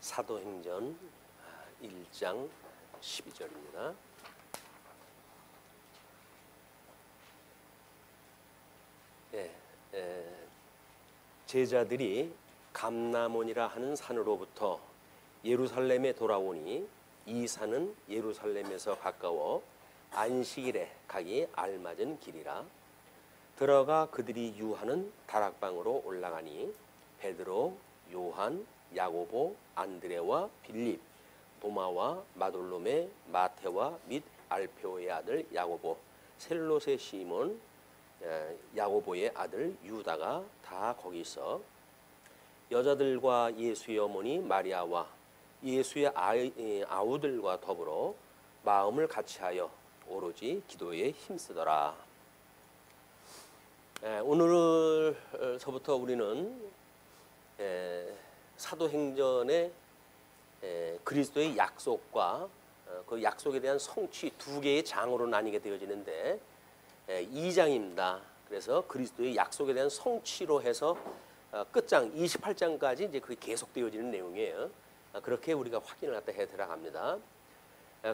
사도행전 1장 12절입니다. 제자들이 감람원이라 하는 산으로부터 예루살렘에 돌아오니 이 산은 예루살렘에서 가까워 안식일에 가기 알맞은 길이라. 들어가 그들이 유하는 다락방으로 올라가니 베드로, 요한, 야고보, 안드레와 빌립, 도마와 마돌롬의 마테와 및 알페오의 아들 야고보, 셀롯의 시몬, 야고보의 아들 유다가 다 거기 있어 여자들과 예수의 어머니 마리아와 예수의 아우들과 더불어 마음을 같이하여 오로지 기도에 힘쓰더라. 오늘서부터 우리는 사도행전의 그리스도의 약속과 그 약속에 대한 성취 두 개의 장으로 나뉘게 되어지는데 2장입니다. 그래서 그리스도의 약속에 대한 성취로 해서 끝장 28장까지 이제 그게 계속되어지는 내용이에요. 그렇게 우리가 확인을 갖다 해 들어갑니다.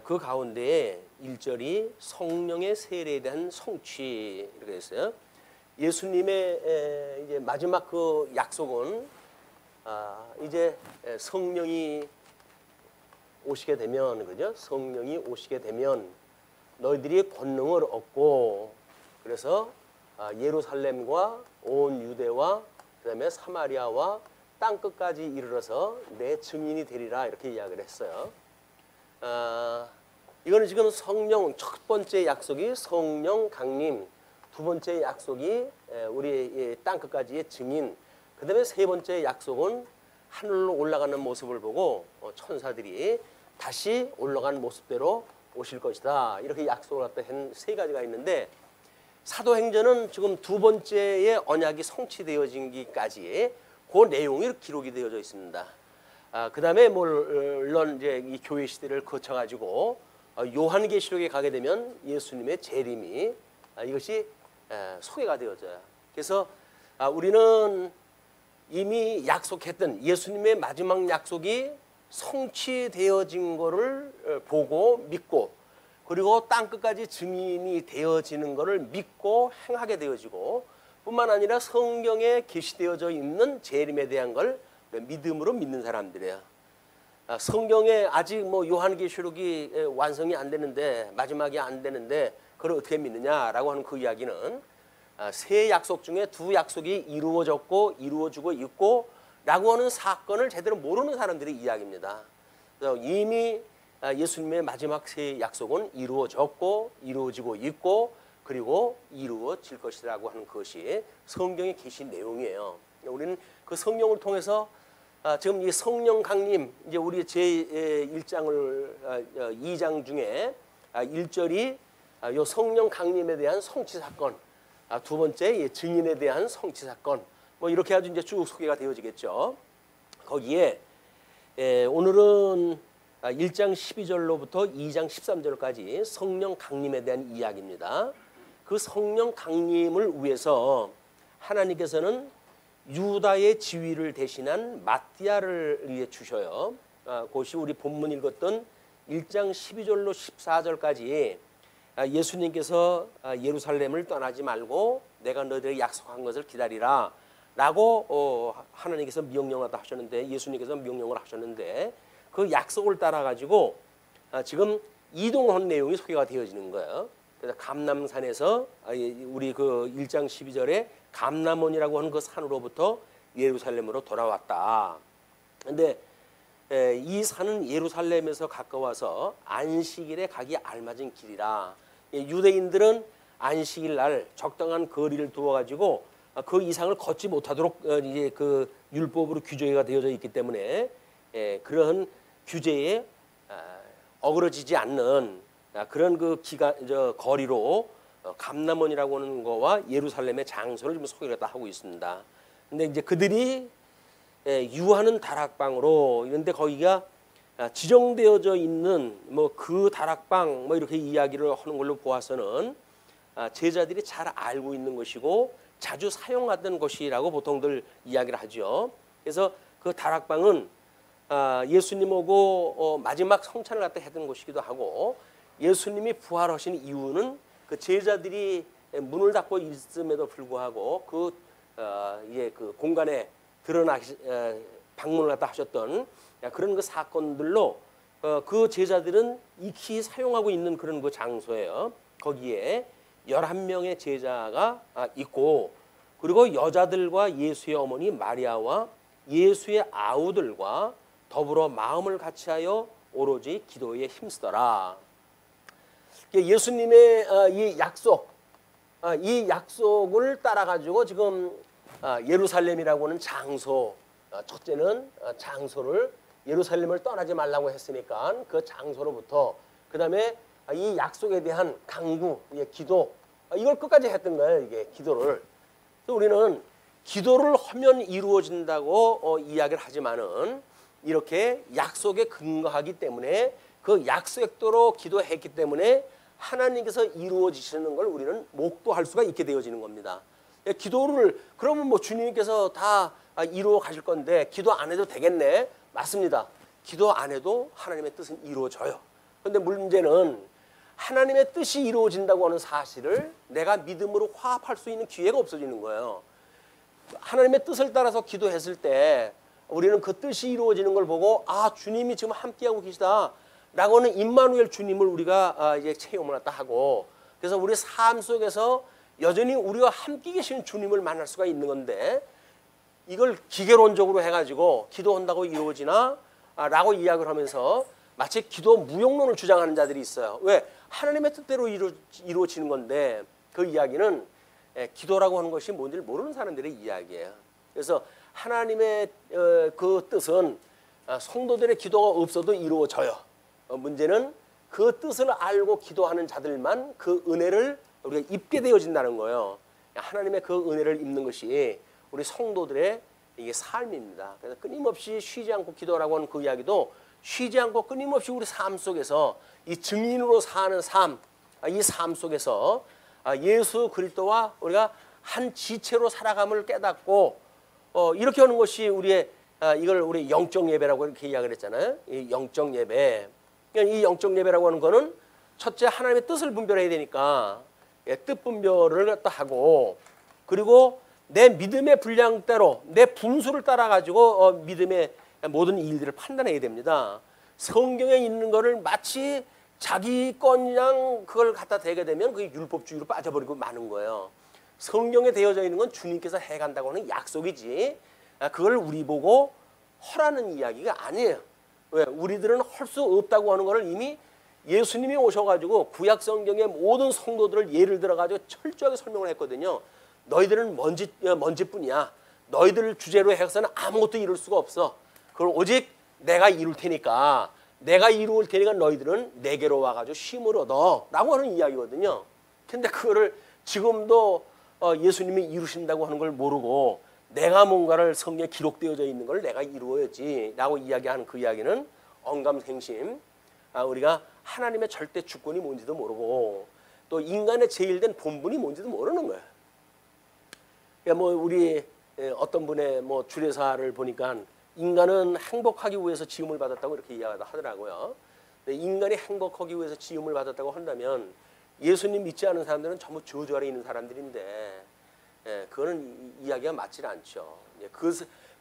그 가운데 1절이 성령의 세례에 대한 성취 이렇게 했어요. 예수님의 이제 마지막 그 약속은 이제 성령이 오시게 되면, 그죠? 성령이 오시게 되면 너희들이 권능을 얻고, 그래서 예루살렘과 온 유대와 그다음에 사마리아와 땅 끝까지 이르러서 내 증인이 되리라 이렇게 이야기를 했어요. 이거는 지금 성령 첫 번째 약속이 성령 강림, 두 번째 약속이 우리 땅 끝까지의 증인, 그 다음에 세 번째 약속은 하늘로 올라가는 모습을 보고 천사들이 다시 올라간 모습대로 오실 것이다. 이렇게 약속을 갖다 한 세 가지가 있는데, 사도행전은 지금 두 번째의 언약이 성취되어지기까지 그 내용이 기록이 되어져 있습니다. 그 다음에 물론 이제 이 교회 시대를 거쳐가지고 요한계시록에 가게 되면 예수님의 재림이 이것이 소개가 되어져요. 그래서 우리는 이미 약속했던 예수님의 마지막 약속이 성취되어진 것을 보고 믿고, 그리고 땅 끝까지 증인이 되어지는 것을 믿고 행하게 되어지고, 뿐만 아니라 성경에 계시되어져 있는 재림에 대한 걸 믿음으로 믿는 사람들이에요. 성경에 아직 요한계시록이 완성이 안 되는데, 마지막이 안 되는데 그걸 어떻게 믿느냐라고 하는 그 이야기는 세 약속 중에 두 약속이 이루어졌고 이루어지고 있고 라고 하는 사건을 제대로 모르는 사람들의 이야기입니다. 그래서 이미 예수님의 마지막 세 약속은 이루어졌고 이루어지고 있고 그리고 이루어질 것이라고 하는 것이 성경에 계신 내용이에요. 우리는 그 성령을 통해서 지금 이 성령 강림, 이제 우리 제1장을 2장 중에 1절이 요 성령 강림에 대한 성취 사건, 두 번째 증인에 대한 성취 사건, 이렇게 아주 이제 쭉 소개가 되어지겠죠. 거기에 오늘은 1장 12절로부터 2장 13절까지 성령 강림에 대한 이야기입니다. 그 성령 강림을 위해서 하나님께서는 유다의 지위를 대신한 마띠아를 위해 주셔요. 그것이 우리 본문 읽었던 1장 12절로 14절까지 예수님께서 예루살렘을 떠나지 말고 내가 너희들에게 약속한 것을 기다리라 라고 하나님께서 명령을 하셨는데, 예수님께서 명령을 하셨는데, 그 약속을 따라 가지고 지금 이동한 내용이 소개가 되어지는 거예요. 그래서 감람산에서 우리 그 1장 12절에 감람원이라고 하는 그 산으로부터 예루살렘으로 돌아왔다. 근데 이 산은 예루살렘에서 가까워서 안식일에 가기 알맞은 길이라. 유대인들은 안식일 날 적당한 거리를 두어 가지고 그 이상을 걷지 못하도록 이제 그 율법으로 규정이 되어져 있기 때문에 그런 규제에 어그러지지 않는 그런 그 거리로 감람원이라고 하는 거와 예루살렘의 장소를 지금 소개를 하고 있습니다. 근데 이제 그들이 유하는 다락방으로, 이런데 거기가 지정되어져 있는 그 다락방 이렇게 이야기를 하는 걸로 보아서는 제자들이 잘 알고 있는 것이고 자주 사용하던 것이라고 보통들 이야기를 하죠. 그래서 그 다락방은 예수님하고 마지막 성찬을 갖다 했던 곳이기도 하고, 예수님이 부활하신 이유는 그 제자들이 문을 닫고 있음에도 불구하고 그 공간에 방문을 갖다 하셨던 그런 그 사건들로 그 제자들은 익히 사용하고 있는 그런 그 장소예요. 거기에 11명의 제자가 있고, 그리고 여자들과 예수의 어머니 마리아와 예수의 아우들과 더불어 마음을 같이하여 오로지 기도에 힘쓰더라. 예수님의 이 약속을 따라 가지고 지금 예루살렘이라고 하는 장소, 첫째는 장소를 예루살렘을 떠나지 말라고 했으니까 그 장소로부터, 그다음에 이 약속에 대한 강구, 기도, 이걸 끝까지 했던 거예요. 이게 기도를. 우리는 기도를 하면 이루어진다고 이야기를 하지만은, 이렇게 약속에 근거하기 때문에 그 약속대로 기도했기 때문에 하나님께서 이루어지시는 걸 우리는 목도할 수가 있게 되어지는 겁니다. 기도를 그러면 뭐 주님께서 다 이루어 가실 건데 기도 안 해도 되겠네. 맞습니다. 기도 안 해도 하나님의 뜻은 이루어져요. 그런데 문제는 하나님의 뜻이 이루어진다고 하는 사실을 내가 믿음으로 화합할 수 있는 기회가 없어지는 거예요. 하나님의 뜻을 따라서 기도했을 때 우리는 그 뜻이 이루어지는 걸 보고, 주님이 지금 함께하고 계시다라고 하는 임마누엘 주님을 우리가 이제 체험을 했다 하고, 그래서 우리 삶 속에서 여전히 우리와 함께 계시는 주님을 만날 수가 있는 건데, 이걸 기계론적으로 해가지고 기도한다고 이루어지나? 라고 이야기를 하면서 마치 기도 무용론을 주장하는 자들이 있어요. 왜? 하나님의 뜻대로 이루어지는 건데, 그 이야기는 기도라고 하는 것이 뭔지를 모르는 사람들의 이야기예요. 그래서 하나님의 그 뜻은 성도들의 기도가 없어도 이루어져요. 문제는 그 뜻을 알고 기도하는 자들만 그 은혜를 우리가 입게 되어진다는 거예요. 하나님의 그 은혜를 입는 것이 우리 성도들의 이게 삶입니다. 그래서 끊임없이 쉬지 않고 기도라고 하는 그 이야기도 쉬지 않고 끊임없이 우리 삶 속에서 이 증인으로 사는 삶, 이 삶 속에서 예수 그리스도와 우리가 한 지체로 살아감을 깨닫고 이렇게 하는 것이 우리의 이걸 우리 영적 예배라고 이렇게 이야기를 했잖아요. 이 영적 예배. 이 영적 예배라고 하는 거는 첫째 하나님의 뜻을 분별해야 되니까 뜻 분별을 갖다 하고, 그리고 내 믿음의 분량대로 내 분수를 따라 가지고 믿음의 모든 일들을 판단해야 됩니다. 성경에 있는 거를 마치 자기 건양 그걸 갖다 대게 되면 그게 율법주의로 빠져버리고 마는 거예요. 성경에 되어져 있는 건 주님께서 해간다고 하는 약속이지, 그걸 우리 보고 허라는 이야기가 아니에요. 왜? 우리들은 할 수 없다고 하는 것을 이미 예수님이 오셔가지고 구약 성경의 모든 성도들을 예를 들어가지고 철저하게 설명을 했거든요. 너희들은 먼지뿐이야. 너희들 주제로 해서는 아무것도 이룰 수가 없어. 그걸 오직 내가 이룰 테니까, 내가 이루을 테니까 너희들은 내게로 와가지고 쉼을 얻어 라고 하는 이야기거든요. 근데 그거를 지금도 예수님이 이루신다고 하는 걸 모르고 내가 뭔가를 성경에 기록되어져 있는 걸 내가 이루어야지 라고 이야기하는 그 이야기는 언감생심, 우리가 하나님의 절대 주권이 뭔지도 모르고 또 인간의 제일된 본분이 뭔지도 모르는 거예요. 그러니까 뭐 우리 어떤 분의 뭐 주례사를 보니까 인간은 행복하기 위해서 지음을 받았다고 이렇게 이야기하더라고요. 근데 인간이 행복하기 위해서 지음을 받았다고 한다면 예수님 믿지 않은 사람들은 전부 저주 아래 있는 사람들인데, 그거는 이야기가 맞지 않죠.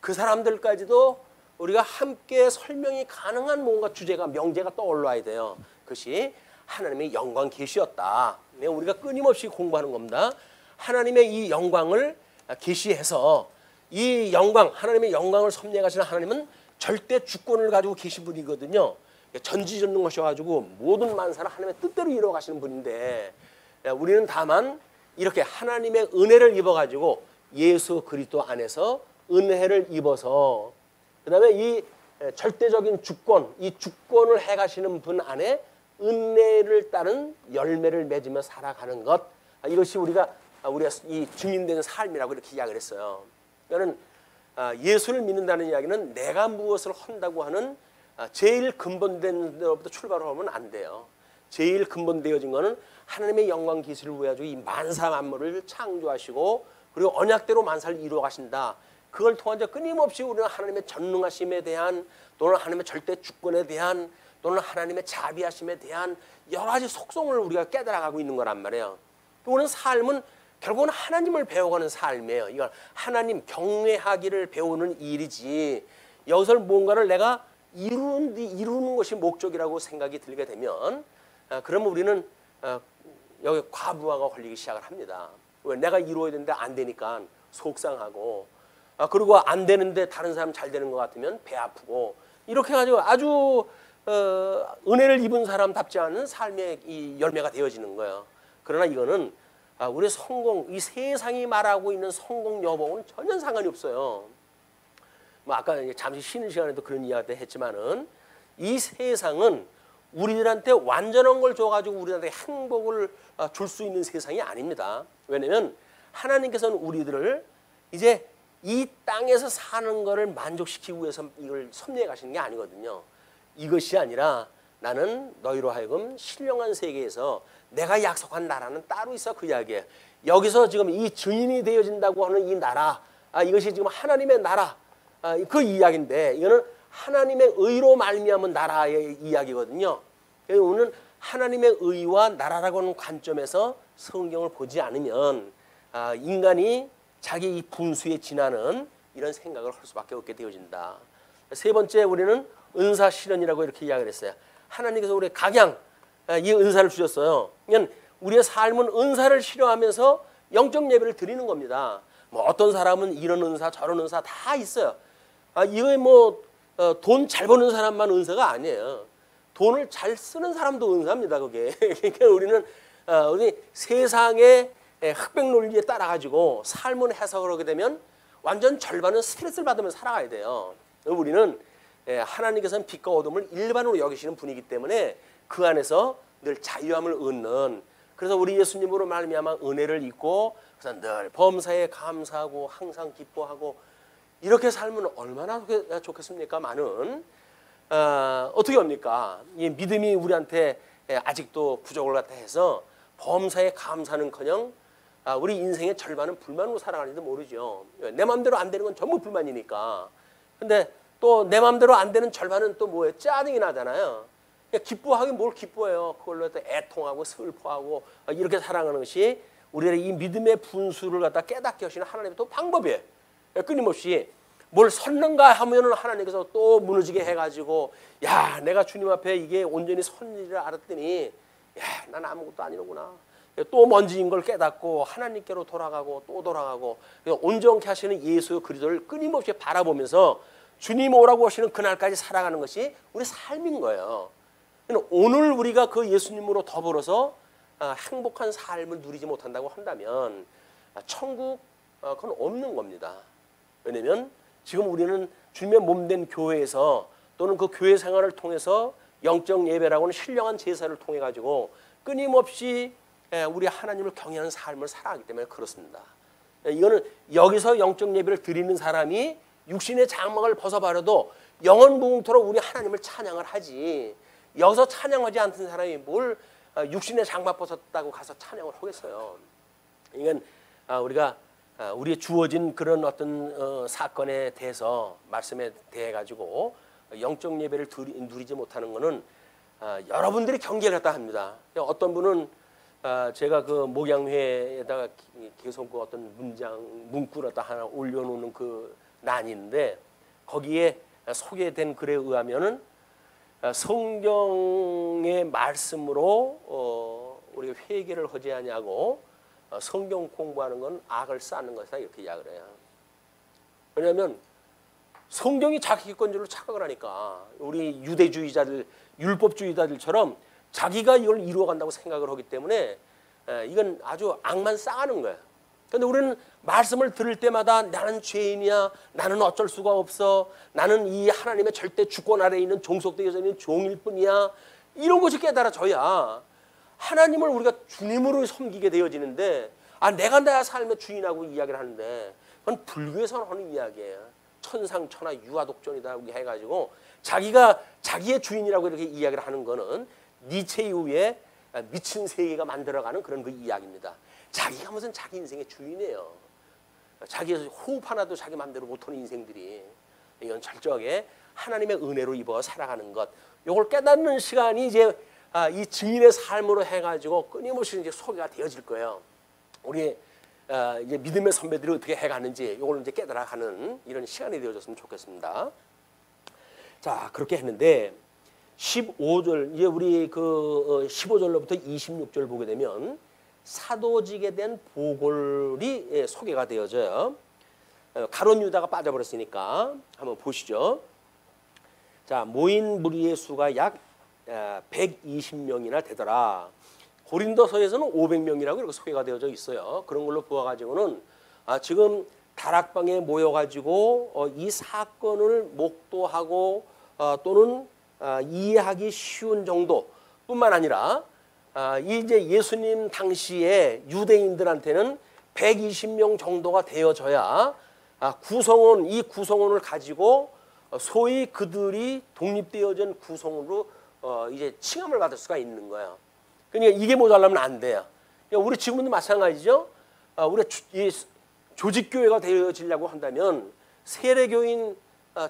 그 사람들까지도 우리가 함께 설명이 가능한 뭔가 주제가, 명제가 떠올라야 돼요. 그것이 하나님의 영광 계시였다. 우리가 끊임없이 공부하는 겁니다. 하나님의 이 영광을 계시해서 이 영광, 하나님의 영광을 섭리하시는 하나님은 절대 주권을 가지고 계신 분이거든요. 전지전능하셔가지고 모든 만사를 하나님의 뜻대로 이루어가시는 분인데, 우리는 다만 이렇게 하나님의 은혜를 입어가지고 예수 그리스도 안에서 은혜를 입어서, 그 다음에 이 절대적인 주권, 이 주권을 해가시는 분 안에 은혜를 따른 열매를 맺으며 살아가는 것, 이것이 우리가 이 증인되는 삶이라고 이렇게 이야기를 했어요. 그러니까 예수를 믿는다는 이야기는 내가 무엇을 한다고 하는 제일 근본된 데로부터 출발을 하면 안 돼요. 제일 근본되어진 것은 하나님의 영광 계시를 위해 이 만사 만물을 창조하시고 그리고 언약대로 만사를 이루어 가신다. 그걸 통해서 끊임없이 우리는 하나님의 전능하심에 대한 또는 하나님의 절대 주권에 대한 또는 하나님의 자비하심에 대한 여러 가지 속성을 우리가 깨달아가고 있는 거란 말이에요. 우리는 삶은 결국은 하나님을 배워가는 삶이에요. 이건 하나님 경외하기를 배우는 일이지 여기서 뭔가를 내가 이루는 것이 목적이라고 생각이 들게 되면 그러면 우리는 여기 과부하가 걸리기 시작을 합니다. 왜? 내가 이루어야 되는데 안 되니까 속상하고 그리고 안 되는데 다른 사람 잘 되는 것 같으면 배 아프고 이렇게 해가지고 아주 은혜를 입은 사람답지 않은 삶의 이 열매가 되어지는 거예요. 그러나 이거는 우리의 성공, 이 세상이 말하고 있는 성공 여부는 전혀 상관이 없어요. 뭐 아까 잠시 쉬는 시간에도 그런 이야기 했지만은 이 세상은 우리들한테 완전한 걸 줘가지고 우리한테 행복을 줄 수 있는 세상이 아닙니다. 왜냐하면 하나님께서는 우리들을 이제 이 땅에서 사는 거를 만족시키기 위해서 이걸 섭리해 가시는 게 아니거든요. 이것이 아니라 나는 너희로 하여금 신령한 세계에서 내가 약속한 나라는 따로 있어. 그 이야기예요. 여기서 지금 이 증인이 되어진다고 하는 이 나라, 이것이 지금 하나님의 나라, 그 이야기인데 이거는 하나님의 의로 말미암은 나라의 이야기거든요. 오늘 하나님의 의와 나라라고 하는 관점에서 성경을 보지 않으면 인간이 자기 이 분수에 지나는 이런 생각을 할 수밖에 없게 되어진다. 세 번째 우리는 은사 실현이라고 이렇게 이야기를 했어요. 하나님께서 우리 각양 이 은사를 주셨어요. 그러니까 우리의 삶은 은사를 실현하면서 영적 예배를 드리는 겁니다. 뭐 어떤 사람은 이런 은사 저런 은사 다 있어요. 이거 뭐 돈 잘 버는 사람만 은사가 아니에요. 돈을 잘 쓰는 사람도 은사입니다. 그게. 그러니까 우리는 우리 세상의 흑백 논리에 따라 가지고 삶을 해석을 하게 되면 완전 절반은 스트레스를 받으면서 살아가야 돼요. 우리는 하나님께서는 빛과 어둠을 일반으로 여기시는 분이기 때문에 그 안에서 늘 자유함을 얻는, 그래서 우리 예수님으로 말미암아 은혜를 입고 그래서 늘 범사에 감사하고 항상 기뻐하고 이렇게 살면 얼마나 좋겠습니까? 많은 어떻게 합니까? 이 믿음이 우리한테 아직도 부족을 갖다 해서 범사에 감사는커녕 우리 인생의 절반은 불만으로 살아가는지도 모르죠. 내 마음대로 안 되는 건 전부 불만이니까. 근데 또 내 마음대로 안 되는 절반은 또 뭐예요? 짜증이 나잖아요. 기뻐하긴 뭘 기뻐해요. 그걸로 또 애통하고 슬퍼하고 이렇게 살아가는 것이 우리의 이 믿음의 분수를 갖다 깨닫게 하시는 하나님의 또 방법이에요. 끊임없이 뭘 섰는가 하면은 하나님께서 또 무너지게 해가지고 야, 내가 주님 앞에 이게 온전히 선 일을 알았더니 야, 난 아무것도 아니로구나. 또 먼지인 걸 깨닫고 하나님께로 돌아가고 또 돌아가고 온전케 하시는 예수 그리스도를 끊임없이 바라보면서 주님 오라고 하시는 그날까지 살아가는 것이 우리 삶인 거예요. 오늘 우리가 그 예수님으로 더불어서 행복한 삶을 누리지 못한다고 한다면 천국 그건 없는 겁니다. 왜냐하면 지금 우리는 주님의 몸된 교회에서 또는 그 교회 생활을 통해서 영적 예배라고 하는 신령한 제사를 통해 가지고 끊임없이 우리 하나님을 경외하는 삶을 살아가기 때문에 그렇습니다. 이거는 여기서 영적 예배를 드리는 사람이 육신의 장막을 벗어버려도 영원 무궁토록 우리 하나님을 찬양을 하지, 여기서 찬양하지 않던 사람이 뭘 육신의 장막 벗었다고 가서 찬양을 하겠어요. 이건 우리가 우리의 주어진 그런 어떤 사건에 대해서 말씀에 대해 가지고 영적 예배를 누리지 못하는 것은 여러분들이 경계를 했다 합니다. 어떤 분은 제가 그 목양회에다가 계속 그 어떤 문구를 갖다 하나 올려놓는 그 난이 있는데 거기에 소개된 글에 의하면은 성경의 말씀으로 우리가 회개를 하지 아니하고 성경 공부하는 건 악을 쌓는 것이다 이렇게 이야기를 해요. 왜냐하면 성경이 자기 건줄로 착각을 하니까 우리 유대주의자들, 율법주의자들처럼 자기가 이걸 이루어간다고 생각을 하기 때문에 이건 아주 악만 쌓아는 거예요. 그런데 우리는 말씀을 들을 때마다 나는 죄인이야, 나는 어쩔 수가 없어, 나는 이 하나님의 절대 주권 아래에 있는 종속되어져 있는 종일 뿐이야, 이런 것이 깨달아져야 하나님을 우리가 주님으로 섬기게 되어지는데 내가 내 삶의 주인하고 이야기를 하는데 그건 불교에서 하는 이야기예요. 천상천하 유아독존이다 해가지고 자기가 자기의 주인이라고 이렇게 이야기를 하는 거는 니체 이후에 미친 세계가 만들어가는 그런 그 이야기입니다. 자기가 무슨 자기 인생의 주인이에요. 자기 호흡 하나도 자기 마음대로 못하는 인생들이 이건 철저하게 하나님의 은혜로 입어 살아가는 것. 이걸 깨닫는 시간이 이제 이 증인의 삶으로 해가지고 끊임없이 이제 소개가 되어질 거예요. 우리 이제 믿음의 선배들이 어떻게 해가는지 이걸 이제 깨달아가는 이런 시간이 되어졌으면 좋겠습니다. 자, 그렇게 했는데 15절 이제 우리 그 15절로부터 26절 보게 되면 사도직에 대한 보궐이 소개가 되어져요. 가룟 유다가 빠져버렸으니까 한번 보시죠. 자, 모인 무리의 수가 약 120명이나 되더라. 고린도서에서는 500명이라고 이렇게 소개가 되어져 있어요. 그런 걸로 보아가지고는 지금 다락방에 모여가지고 이 사건을 목도하고 또는 이해하기 쉬운 정도뿐만 아니라 이제 예수님 당시에 유대인들한테는 120명 정도가 되어져야 구성원 이 구성원을 가지고 소위 그들이 독립되어진 구성으로 이제 칭함을 받을 수가 있는 거예요. 그러니까 이게 모자라면 안 돼요. 그러니까 우리 지금도 마찬가지죠. 우리 조직교회가 되어지려고 한다면 세례교인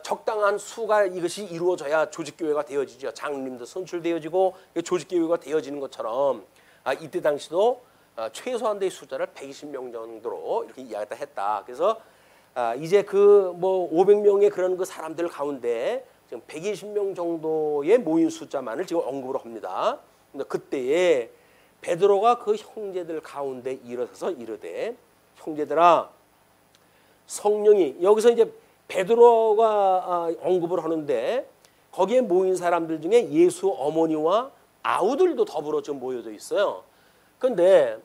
적당한 수가 이것이 이루어져야 조직교회가 되어지죠. 장로님도 선출되어지고 조직교회가 되어지는 것처럼 이때 당시도 최소한의 숫자를 120명 정도로 이렇게 이야기를 했다. 그래서 이제 그 뭐 500명의 그런 그 사람들 가운데 지금 120명 정도의 모인 숫자만을 지금 언급을 합니다. 근데 그때에 베드로가 그 형제들 가운데 일어서서 이르되 형제들아 성령이 여기서 이제 베드로가 언급을 하는데 거기에 모인 사람들 중에 예수 어머니와 아우들도 더불어 좀 모여져 있어요. 그런데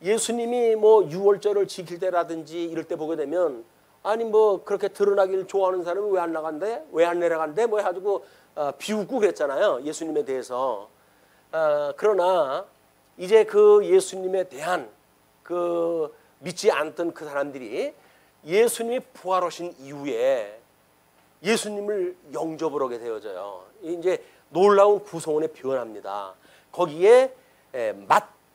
예수님이 뭐 유월절을 지킬 때라든지 이럴 때 보게 되면 아니 뭐 그렇게 드러나기를 좋아하는 사람은 왜 안 나간대? 왜 안 내려간대? 뭐 해가지고 비웃고 그랬잖아요. 예수님에 대해서. 그러나 이제 그 예수님에 대한 그 믿지 않던 그 사람들이 예수님이 부활하신 이후에 예수님을 영접을 하게 되어져요. 이제 놀라운 구성원에 변합니다. 거기에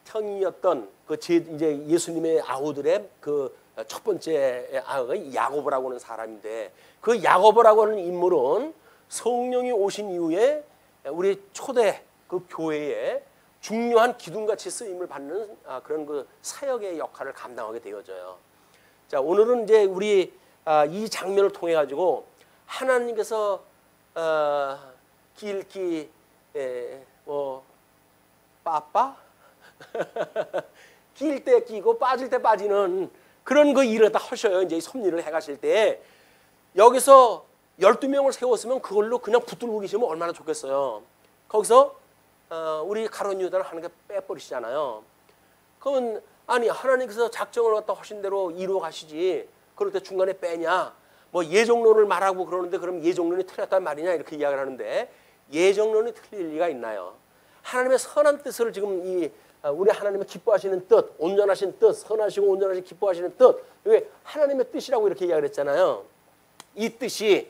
맏형이었던 그 이제 예수님의 아우들의 그 첫 번째 아우가 야고보라고 하는 사람인데 그 야고보라고 하는 인물은 성령이 오신 이후에 우리 초대 그 교회에 중요한 기둥같이 쓰임을 받는 그런 그 사역의 역할을 감당하게 되어져요. 자, 오늘은 이제 우리 이 장면을 통해 가지고 하나님께서 길기 뭐 빠빠 낄 때 끼고 빠질 때 빠지는 그런 그 일을 다 하셔요. 이제 섭리를 해가실 때 여기서 12명을 세웠으면 그걸로 그냥 붙들고 계시면 얼마나 좋겠어요. 거기서 우리 가룟 유다를 하는 게 빼버리시잖아요. 그러면 아니 하나님께서 작정을 갖다 하신 대로 이루어 가시지 그럴 때 중간에 빼냐 뭐 예정론을 말하고 그러는데 그럼 예정론이 틀렸단 말이냐 이렇게 이야기를 하는데 예정론이 틀릴 리가 있나요? 하나님의 선한 뜻을 지금 우리 하나님의 기뻐하시는 뜻, 온전하신 뜻, 선하시고 온전하신 기뻐하시는 뜻 이게 하나님의 뜻이라고 이렇게 이야기를 했잖아요. 이 뜻이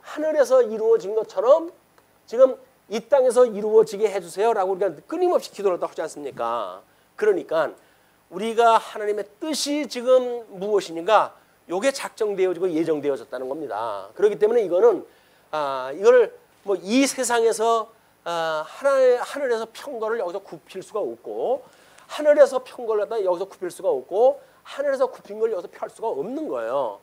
하늘에서 이루어진 것처럼 지금 이 땅에서 이루어지게 해주세요라고 우리가 끊임없이 기도를 하지 않습니까? 그러니까 우리가 하나님의 뜻이 지금 무엇인가 이게 작정되어지고 예정되어졌다는 겁니다. 그렇기 때문에 이거는 이걸 뭐 이 세상에서 하늘에서 평거를 여기서 굽힐 수가 없고 하늘에서 평거를 갖다 여기서 굽힐 수가 없고 하늘에서 굽힌 걸 여기서 펼 수가 없는 거예요.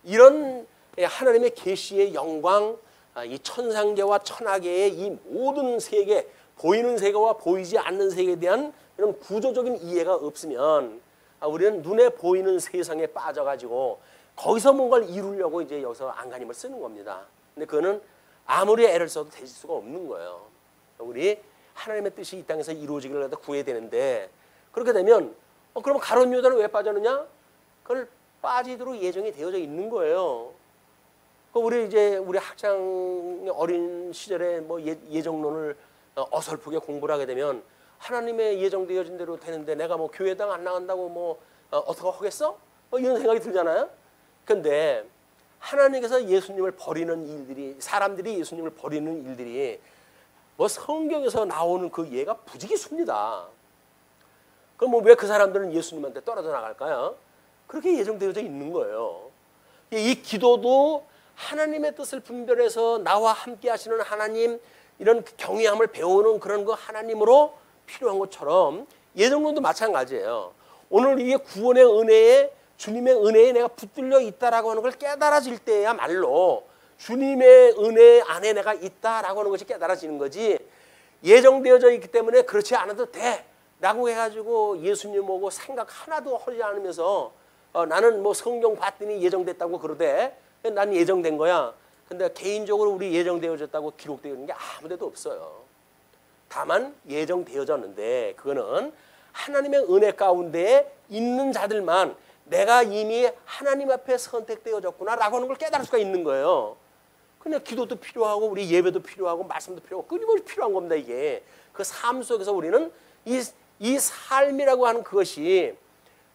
이런 하나님의 계시의 영광, 이 천상계와 천하계의 이 모든 세계, 보이는 세계와 보이지 않는 세계에 대한 이런 구조적인 이해가 없으면 우리는 눈에 보이는 세상에 빠져가지고 거기서 뭔가를 이루려고 이제 여기서 안간힘을 쓰는 겁니다. 근데 그거는 아무리 애를 써도 되실 수가 없는 거예요. 우리 하나님의 뜻이 이 땅에서 이루어지기를 구해야 되는데 그렇게 되면 그럼 가룟 유다는 왜 빠졌느냐? 그걸 빠지도록 예정이 되어져 있는 거예요. 우리 학창 어린 시절에 뭐 예정론을 어설프게 공부를 하게 되면 하나님의 예정되어진 대로 되는데 내가 뭐 교회당 안 나간다고 뭐 어떻게 하겠어? 이런 생각이 들잖아요. 그런데 하나님께서 예수님을 버리는 일들이 사람들이 예수님을 버리는 일들이 뭐 성경에서 나오는 그 예가 부지기수입니다. 그럼 뭐 왜 그 사람들은 예수님한테 떨어져 나갈까요? 그렇게 예정되어져 있는 거예요. 이 기도도 하나님의 뜻을 분별해서 나와 함께 하시는 하나님, 이런 경외함을 배우는 그런 그 하나님으로 필요한 것처럼 예정론도 마찬가지예요. 오늘 이게 구원의 은혜에, 주님의 은혜에 내가 붙들려 있다라고 하는 걸 깨달아질 때야말로 주님의 은혜 안에 내가 있다라고 하는 것이 깨달아지는 거지, 예정되어져 있기 때문에 그렇지 않아도 돼 라고 해가지고 예수님 오고 생각 하나도 하지 않으면서 나는 뭐 성경 봤더니 예정됐다고 그러대. 난 예정된 거야. 근데 개인적으로 우리 예정되어졌다고 기록되어 있는 게 아무 데도 없어요. 다만 예정되어졌는데 그거는 하나님의 은혜 가운데 있는 자들만 내가 이미 하나님 앞에 선택되어졌구나라고 하는 걸 깨달을 수가 있는 거예요. 그냥 기도도 필요하고 우리 예배도 필요하고 말씀도 필요하고 끊임없이 필요한 겁니다. 이게 그 삶 속에서 우리는 이 삶이라고 하는 그것이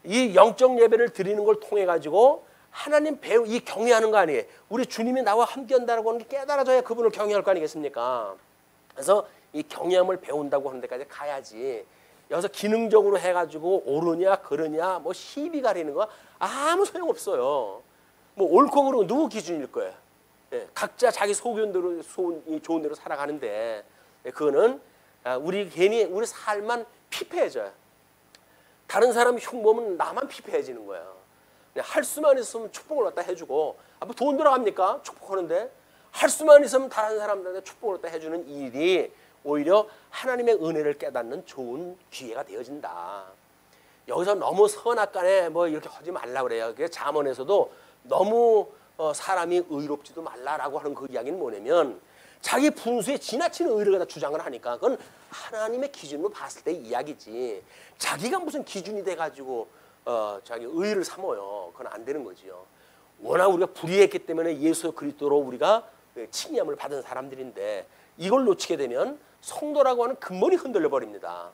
이 영적 예배를 드리는 걸 통해 가지고 하나님 이 경외하는 거 아니에요. 우리 주님이 나와 함께한다라고 하는 게 깨달아져야 그분을 경외할 거 아니겠습니까? 그래서 이 경외함을 배운다고 하는 데까지 가야지. 여기서 기능적으로 해가지고 옳으냐 그르냐 뭐 시비 가리는 거 아무 소용 없어요. 뭐 옳고 그르고 누구 기준일 거예요. 예, 각자 자기 소견대로 좋은 대로 살아가는데 그거는 우리 괜히 우리 삶만 피폐해져요. 다른 사람 흉보면 나만 피폐해지는 거예요. 할 수만 있으면 축복을 갖다 해주고, 뭐 돈 들어갑니까? 축복하는데 할 수만 있으면 다른 사람들한테 축복을 갖다 해주는 일이 오히려 하나님의 은혜를 깨닫는 좋은 기회가 되어진다. 여기서 너무 선악간에 뭐 이렇게 하지 말라 그래요. 그래서 잠언에서도 너무 사람이 의롭지도 말라라고 하는 그 이야기는 뭐냐면 자기 분수에 지나치는 의를 갖다 주장을 하니까 그건 하나님의 기준으로 봤을 때 이야기지. 자기가 무슨 기준이 돼가지고 자기 의를 삼어요. 그건 안 되는 거지요. 워낙 우리가 불의했기 때문에 예수 그리스도로 우리가 칭의함을 받은 사람들인데 이걸 놓치게 되면 성도라고 하는 근본이 흔들려 버립니다.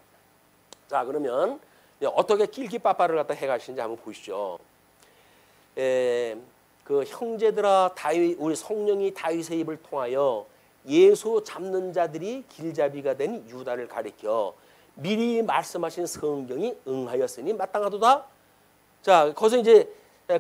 자, 그러면 어떻게 낄끼빠빠를 갖다 해가시는지 한번 보시죠. 그 형제들아, 우리 성령이 다윗의 입을 통하여 예수 잡는 자들이 길잡이가 된 유다를 가리켜 미리 말씀하신 성경이 응하였으니 마땅하도다. 자, 거기서 이제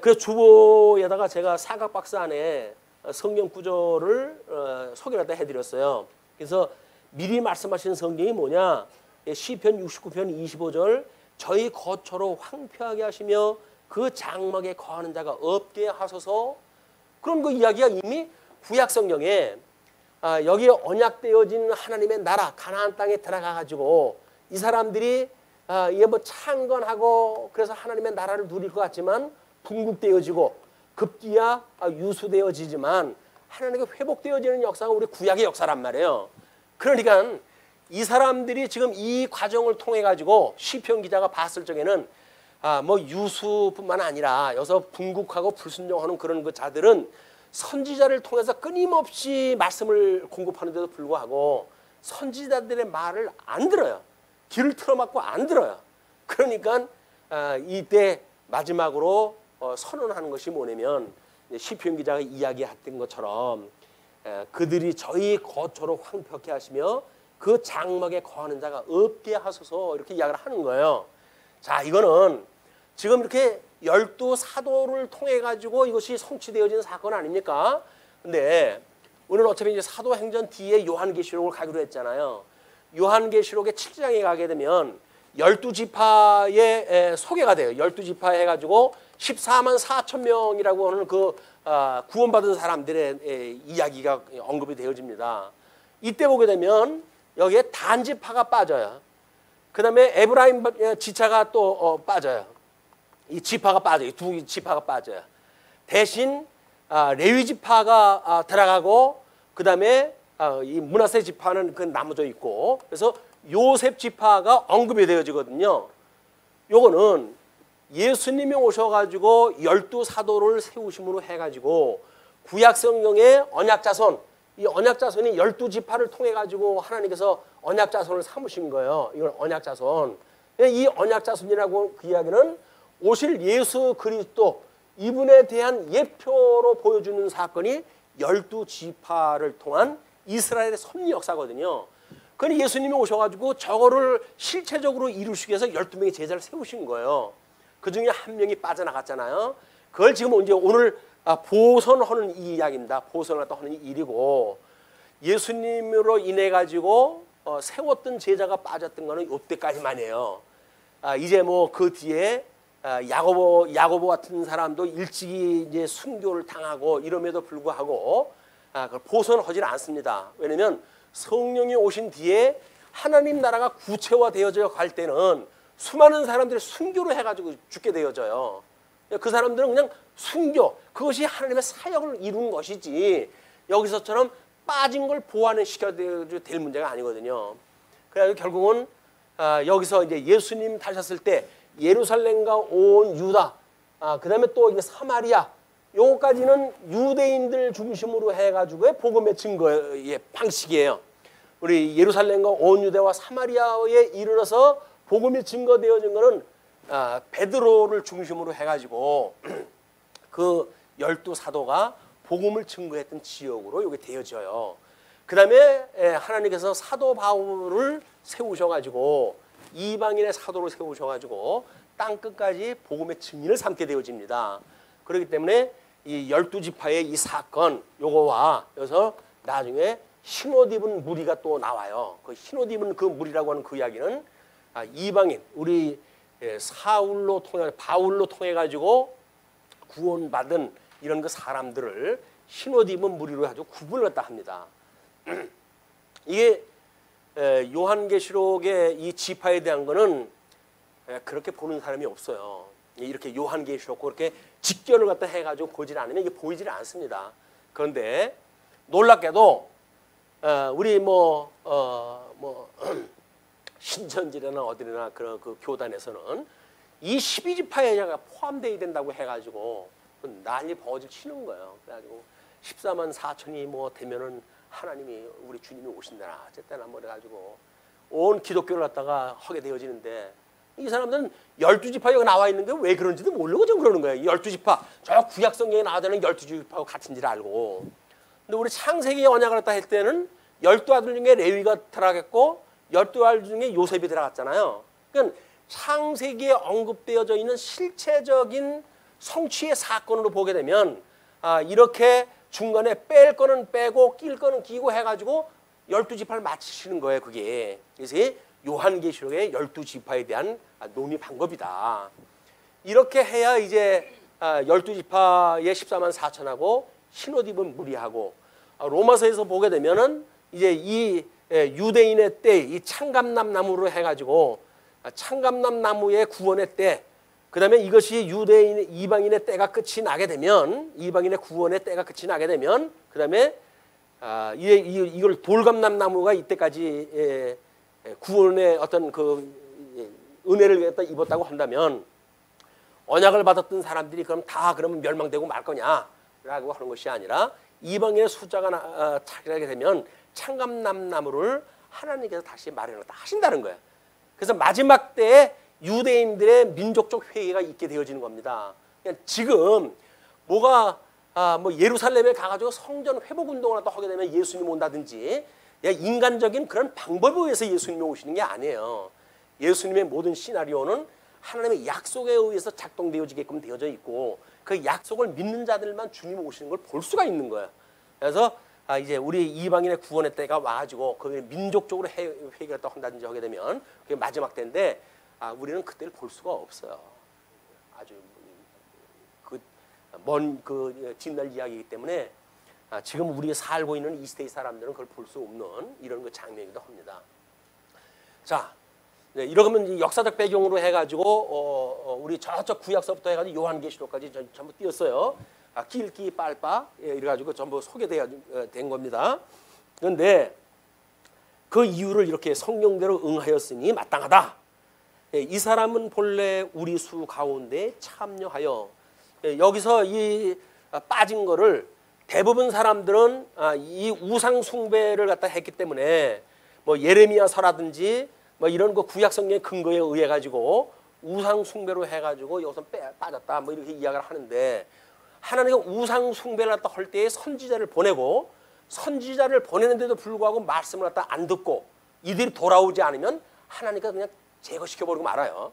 그래서 주보에다가 제가 사각박스 안에 성경 구절을 소개를 해드렸어요. 그래서 미리 말씀하신 성경이 뭐냐? 시편 69편 25절 저희 거처로 황폐하게 하시며 그 장막에 거하는 자가 없게 하소서. 그런 그 이야기가 이미 구약 성경에 여기에 언약되어진 하나님의 나라 가나안 땅에 들어가 가지고 이 사람들이 이게 뭐 창건하고 그래서 하나님의 나라를 누릴 것 같지만 분국되어지고 급기야 유수되어지지만 하나님께 회복되어지는 역사가 우리 구약의 역사란 말이에요. 그러니까 이 사람들이 지금 이 과정을 통해 가지고 시편 기자가 봤을 적에는 뭐 유수뿐만 아니라 여기서 분국하고 불순종하는 그런 그 자들은 선지자를 통해서 끊임없이 말씀을 공급하는데도 불구하고 선지자들의 말을 안 들어요. 귀를 틀어막고 안 들어요. 그러니까 이때 마지막으로 선언하는 것이 뭐냐면 시편 기자가 이야기했던 것처럼 그들이 저희 거처로 황폐케 하시며 그 장막에 거하는 자가 없게 하소서 이렇게 이야기를 하는 거예요. 자, 이거는 지금 이렇게 12사도를 통해 가지고 이것이 성취되어지는 사건 아닙니까? 근데 오늘 어차피 이제 사도행전 뒤에 요한계시록을 가기로 했잖아요. 요한계시록의 7장에 가게 되면 12지파의 소개가 돼요. 12지파 해가지고 14만 4천 명이라고 하는 그 구원받은 사람들의 이야기가 언급이 되어집니다. 이때 보게 되면 여기에 단지파가 빠져요. 그 다음에 에브라임 지파가 또 빠져요. 이 지파가 빠져요. 두 지파가 빠져요. 대신 레위 지파가 들어가고 그 다음에 이 므낫세 지파는 그 나머져 있고 그래서 요셉 지파가 언급이 되어지거든요. 요거는 예수님이 오셔가지고 12사도를 세우심으로 해가지고 구약성경의 언약자손, 이 언약자손이 12지파를 통해가지고 하나님께서 언약자손을 삼으신 거예요. 이건 언약자손. 이 언약자손이라고 그 이야기는 오실 예수 그리스도 이분에 대한 예표로 보여주는 사건이 12지파를 통한 이스라엘의 섭리 역사거든요. 그러니 예수님이 오셔가지고 저거를 실체적으로 이루시기 위해서 12명의 제자를 세우신 거예요. 그 중에 한 명이 빠져나갔잖아요. 그걸 지금 이제 오늘 보선하는 이 이야기입니다. 보선을 하는 일이고, 예수님으로 인해 가지고 세웠던 제자가 빠졌던 거는 이때까지만이에요. 이제 뭐 그 뒤에 야고보 같은 사람도 일찍이 이제 순교를 당하고 이럼에도 불구하고 그걸 보선하지는 않습니다. 왜냐하면 성령이 오신 뒤에 하나님 나라가 구체화되어져 갈 때는 수많은 사람들이 순교를 해가지고 죽게 되어져요. 그 사람들은 그냥 순교, 그것이 하나님의 사역을 이룬 것이지 여기서처럼 빠진 걸 보완을 시켜야 될 문제가 아니거든요. 그래서 결국은 여기서 이제 예수님 타셨을 때 예루살렘과 온 유다, 그 다음에 또 이제 사마리아, 요거까지는 유대인들 중심으로 해가지고의 복음의 증거의 방식이에요. 우리 예루살렘과 온 유대와 사마리아에 이르러서 복음이 증거되어진 것은 베드로를 중심으로 해가지고 그 12사도가 복음을 증거했던 지역으로 이게 되어져요. 그 다음에 하나님께서 사도 바울을 세우셔가지고 이방인의 사도를 세우셔가지고 땅끝까지 복음의 증인을 삼게 되어집니다. 그렇기 때문에 이 12지파의 이 사건 요거와 여기서 나중에 흰옷 입은 무리가 또 나와요. 그 흰옷 입은 그 무리라고 하는 그 이야기는 이방인, 우리 바울로 통해 가지고 구원받은 이런 그 사람들을 흰옷 입은 무리로 가지고 구분을 갖다 합니다. 이게 요한계시록의 이 지파에 대한 거는 그렇게 보는 사람이 없어요. 이렇게 요한계시록 그렇게 직결을 갖다 해가지고 보질 않으면 이게 보이질 않습니다. 그런데 놀랍게도 우리 신천지나 어디나 그런 그 교단에서는 이 12지파에가 포함되어야 된다고 해가지고 난리 버질 치는 거예요. 그래가지고 14만 4천이 뭐 되면은 하나님이 우리 주님이 오신다나 어쨌든 뭐 그래가지고 온 기독교를 갖다가 하게 되어지는데 이 사람들은 12지파가 나와 있는 게 왜 그런지도 모르고 좀 그러는 거예요. 12지파 저 구약 성경에 나와있는 12지파하고 같은 줄 알고. 근데 우리 창세기 언약을 갖다 할 때는 12아들 중에 레위가 들어가겠고 12아들 중에 요셉이 들어갔잖아요. 그러니까 창세기에 언급되어져 있는 실체적인 성취의 사건으로 보게 되면 이렇게 중간에 뺄 거는 빼고 낄 거는 끼고 해가지고 12지파를 맞추시는 거예요. 그게. 그래서 요한계시록의 12지파에 대한 논의 방법이다. 이렇게 해야 이제 12지파의 14만 4천하고 흰옷 입은 무리하고 로마서에서 보게 되면은 이제 이 유대인의 때, 이 창감람 나무로 해가지고 창감람 나무의 구원의 때, 그 다음에 이것이 유대인, 이방인의 때가 끝이 나게 되면, 이방인의 구원의 때가 끝이 나게 되면, 그 다음에 이걸 돌감람 나무가 이때까지 구원의 어떤 그 은혜를 갖다 입었다고 한다면 언약을 받았던 사람들이 그럼 다 그러면 멸망되고 말 거냐라고 하는 것이 아니라 이방인의 숫자가 차게 되면 창감람 나무를 하나님께서 다시 마련하다 하신다는 거예요. 그래서 마지막 때에 유대인들의 민족적 회개가 있게 되어지는 겁니다. 지금 뭐가 예루살렘에 가가지고 성전 회복 운동을 하게 되면 예수님 온다든지 인간적인 그런 방법에 의해서 예수님이 오시는 게 아니에요. 예수님의 모든 시나리오는 하나님의 약속에 의해서 작동되어지게끔 되어져 있고 그 약속을 믿는 자들만 주님이 오시는 걸 볼 수가 있는 거예요. 그래서 이제 우리 이방인의 구원의 때가 와가지고 그 민족적으로 회개를 또 한다든지 하게 되면 그게 마지막 때인데 우리는 그때를 볼 수가 없어요. 아주 먼 뒷날 이야기이기 때문에 지금 우리가 살고 있는 이 시대의 사람들은 그걸 볼 수 없는 이런 그 장면이기도 합니다. 자, 네, 이러면 역사적 배경으로 해가지고 우리 저쪽 구약서부터 해가지고 요한계시록까지 전부 띄었어요. 길기 빨빠 이래가지고 전부 소개된 겁니다. 그런데 그 이유를 이렇게 성경대로 응하였으니 마땅하다. 이 사람은 본래 우리 수 가운데 참여하여 여기서 이 빠진 거를 대부분 사람들은 이 우상 숭배를 갖다 했기 때문에 뭐 예레미야서라든지 뭐 이런 거 구약 성경의 근거에 의해 가지고 우상 숭배로 해가지고 여기서 빠졌다 뭐 이렇게 이야기를 하는데 하나님은 우상 숭배를 갖다 할 때에 선지자를 보내고 선지자를 보내는데도 불구하고 말씀을 갖다 안 듣고 이들이 돌아오지 않으면 하나님께서 그냥 제거시켜 버리고 말아요.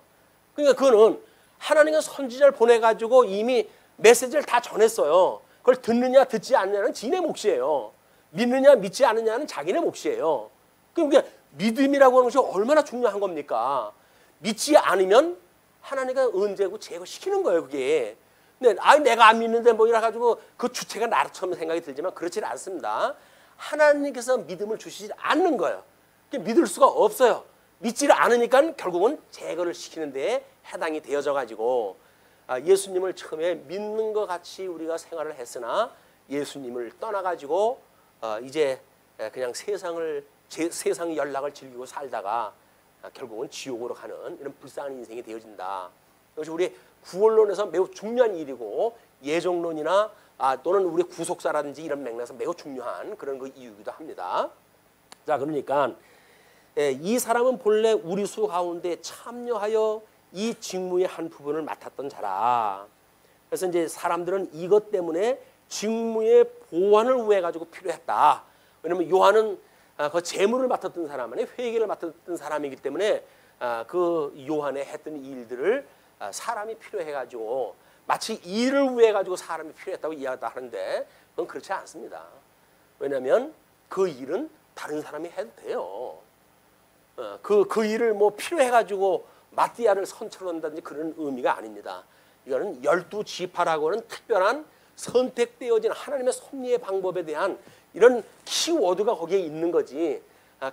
그러니까 그거는 하나님은 선지자를 보내가지고 이미 메시지를 다 전했어요. 그걸 듣느냐 듣지 않느냐는 지네 몫이에요. 믿느냐 믿지 않느냐는 자기네 몫이에요. 그러니까 믿음이라고 하는 것이 얼마나 중요한 겁니까? 믿지 않으면 하나님과 언제고 제거시키는 거예요, 그게. 근데 내가 안 믿는데 뭐 이래 가지고 그 주체가 나처럼 생각이 들지만 그렇지 않습니다. 하나님께서 믿음을 주시지 않는 거예요. 믿을 수가 없어요. 믿지를 않으니까 결국은 제거를 시키는 데에 해당이 되어져 가지고 예수님을 처음에 믿는 것 같이 우리가 생활을 했으나 예수님을 떠나 가지고 이제 그냥 세상 연락을 즐기고 살다가 결국은 지옥으로 가는 이런 불쌍한 인생이 되어진다. 이것이 우리 구원론에서 매우 중요한 일이고 예정론이나 또는 우리 구속사라든지 이런 맥락에서 매우 중요한 그런 그 이유이기도 합니다. 자, 그러니까 이 사람은 본래 우리 수 가운데 참여하여 이 직무의 한 부분을 맡았던 자라. 그래서 이제 사람들은 이것 때문에 직무의 보완을 위해 가지고 필요했다. 왜냐하면 요한은 그 재물을 맡았던 사람, 회계를 맡았던 사람이기 때문에 그 요한의 했던 일들을 사람이 필요해가지고 마치 일을 위해 가지고 사람이 필요했다고 이야기도 하는데 그건 그렇지 않습니다. 왜냐하면 그 일은 다른 사람이 해도 돼요. 그 일을 뭐 필요해가지고 마띠아를 선출한다든지 그런 의미가 아닙니다. 이거는 12지파라고 하는 특별한 선택되어진 하나님의 섭리의 방법에 대한 이런 키워드가 거기에 있는 거지.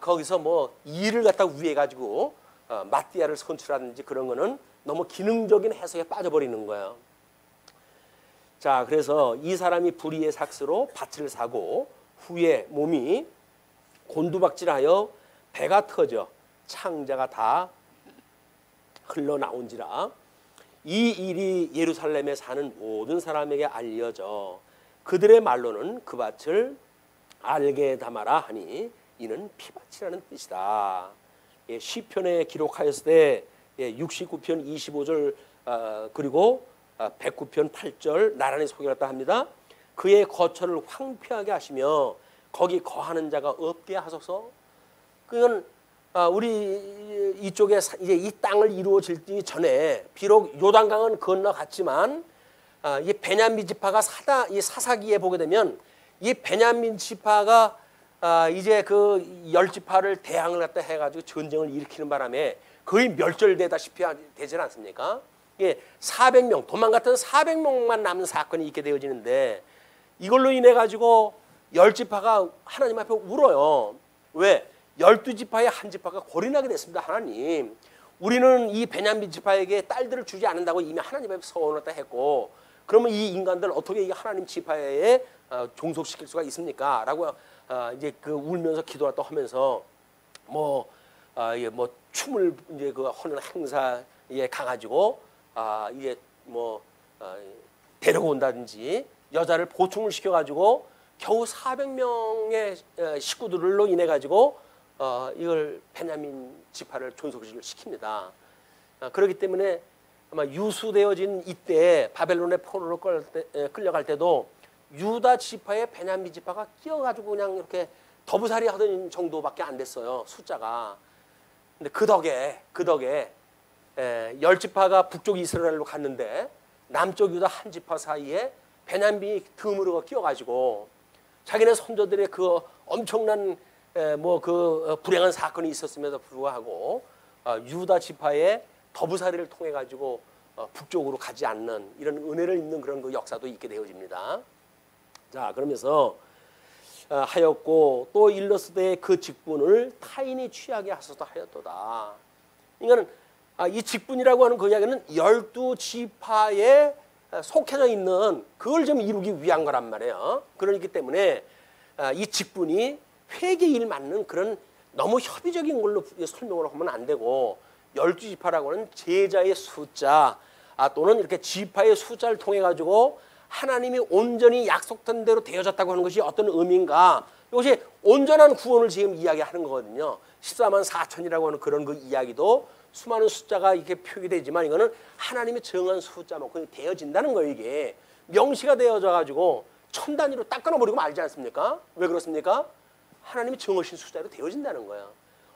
거기서 뭐 일을 갖다 위해 가지고 마띠아를 선출하든지 그런 거는 너무 기능적인 해석에 빠져버리는 거예요. 자, 그래서 이 사람이 불의의 삭스로 밭을 사고 후에 몸이 곤두박질하여 배가 터져 창자가 다 흘러나온지라 이 일이 예루살렘에 사는 모든 사람에게 알려져 그들의 말로는 그 밭을 알게 담아라 하니 이는 피밭이라는 뜻이다. 시편에 기록하였을 때 69편 25절 그리고 109편 8절 나란히 소개했다 합니다. 그의 거처를 황폐하게 하시며 거기 거하는 자가 없게 하소서. 그건 우리 이쪽에 이제 이 땅을 이루어질 전에 비록 요단강은 건너갔지만 이 베냐민 지파가 이 사사기에 보게 되면 이 베냐민 지파가 이제 그 10지파를 대항을 갖다 해가지고 전쟁을 일으키는 바람에 거의 멸절되다시피 되지 않습니까? 예, 400명 도망갔던 400명만 남은 사건이 있게 되어지는데 이걸로 인해 가지고 10지파가 하나님 앞에 울어요. 왜? 12지파의 한 지파가 골인하게 됐습니다. 하나님, 우리는 이 베냐민 지파에게 딸들을 주지 않는다고 이미 하나님 앞에 서원을 했고 그러면 이 인간들 어떻게 이 하나님 지파에 종속시킬 수가 있습니까? 라고 이제 그 울면서 기도를 또 하면서 뭐 춤을 이제 그 하는 행사에 가가지고 이제 뭐 데려온다든지 여자를 보충을 시켜가지고 겨우 400명의 식구들로 인해 가지고 이걸 베냐민 지파를 존속을 시킵니다. 그렇기 때문에 아마 유수되어진 이때 바벨론의 포로로 끌려갈 때도 유다 지파에 베냐민 지파가 끼어가지고 그냥 이렇게 더부살이 하던 정도밖에 안 됐어요, 숫자가. 근데 그 덕에 10지파가 북쪽 이스라엘로 갔는데 남쪽 유다 한 지파 사이에 베냐민이 틈으로 끼어가지고 자기네 선조들의 그 엄청난 뭐 그 불행한 사건이 있었음에도 불구하고 유다 지파의 더부살이를 통해 가지고 북쪽으로 가지 않는 이런 은혜를 입는 그런 그 역사도 있게 되어집니다. 자, 그러면서 하였고 또 일러스되 그 직분을 타인이 취하게 하소서 하였도다. 그러니까 이 직분이라고 하는 그 이야기는 12지파에 속해져 있는 그걸 좀 이루기 위한 거란 말이에요. 그러기 때문에 이 직분이 회계일 맞는 그런 너무 협의적인 걸로 설명을 하면 안 되고 12지파라고 하는 제자의 숫자 또는 이렇게 지파의 숫자를 통해 가지고 하나님이 온전히 약속한 대로 되어졌다고 하는 것이 어떤 의미인가? 이것이 온전한 구원을 지금 이야기하는 거거든요. 14만 4천이라고 하는 그런 그 이야기도 수많은 숫자가 이렇게 표기되지만 이거는 하나님이 정한 숫자만큼 되어진다는 거예요. 이게 명시가 되어져 가지고 천 단위로 딱 끊어버리고 말지 않습니까? 왜 그렇습니까? 하나님이 정하신 숫자로 되어진다는 거예요.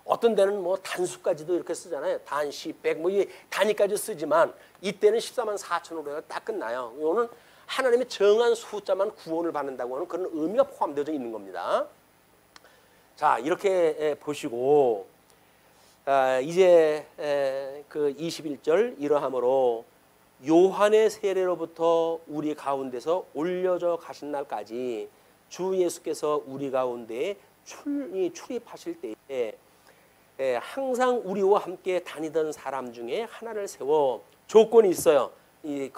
어떤 데는 뭐 단수까지도 이렇게 쓰잖아요. 단, 시, 백, 뭐 이 단위까지 쓰지만 이때는 14만 4천으로 해서 딱 끝나요. 이거는 하나님의 정한 숫자만 구원을 받는다고 하는 그런 의미가 포함되어 있는 겁니다. 자, 이렇게 보시고 이제 그 21절 이러함으로 요한의 세례로부터 우리 가운데서 올려져 가신 날까지 주 예수께서 우리 가운데에 출입하실 때에 항상 우리와 함께 다니던 사람 중에 하나를 세워 조건이 있어요. 이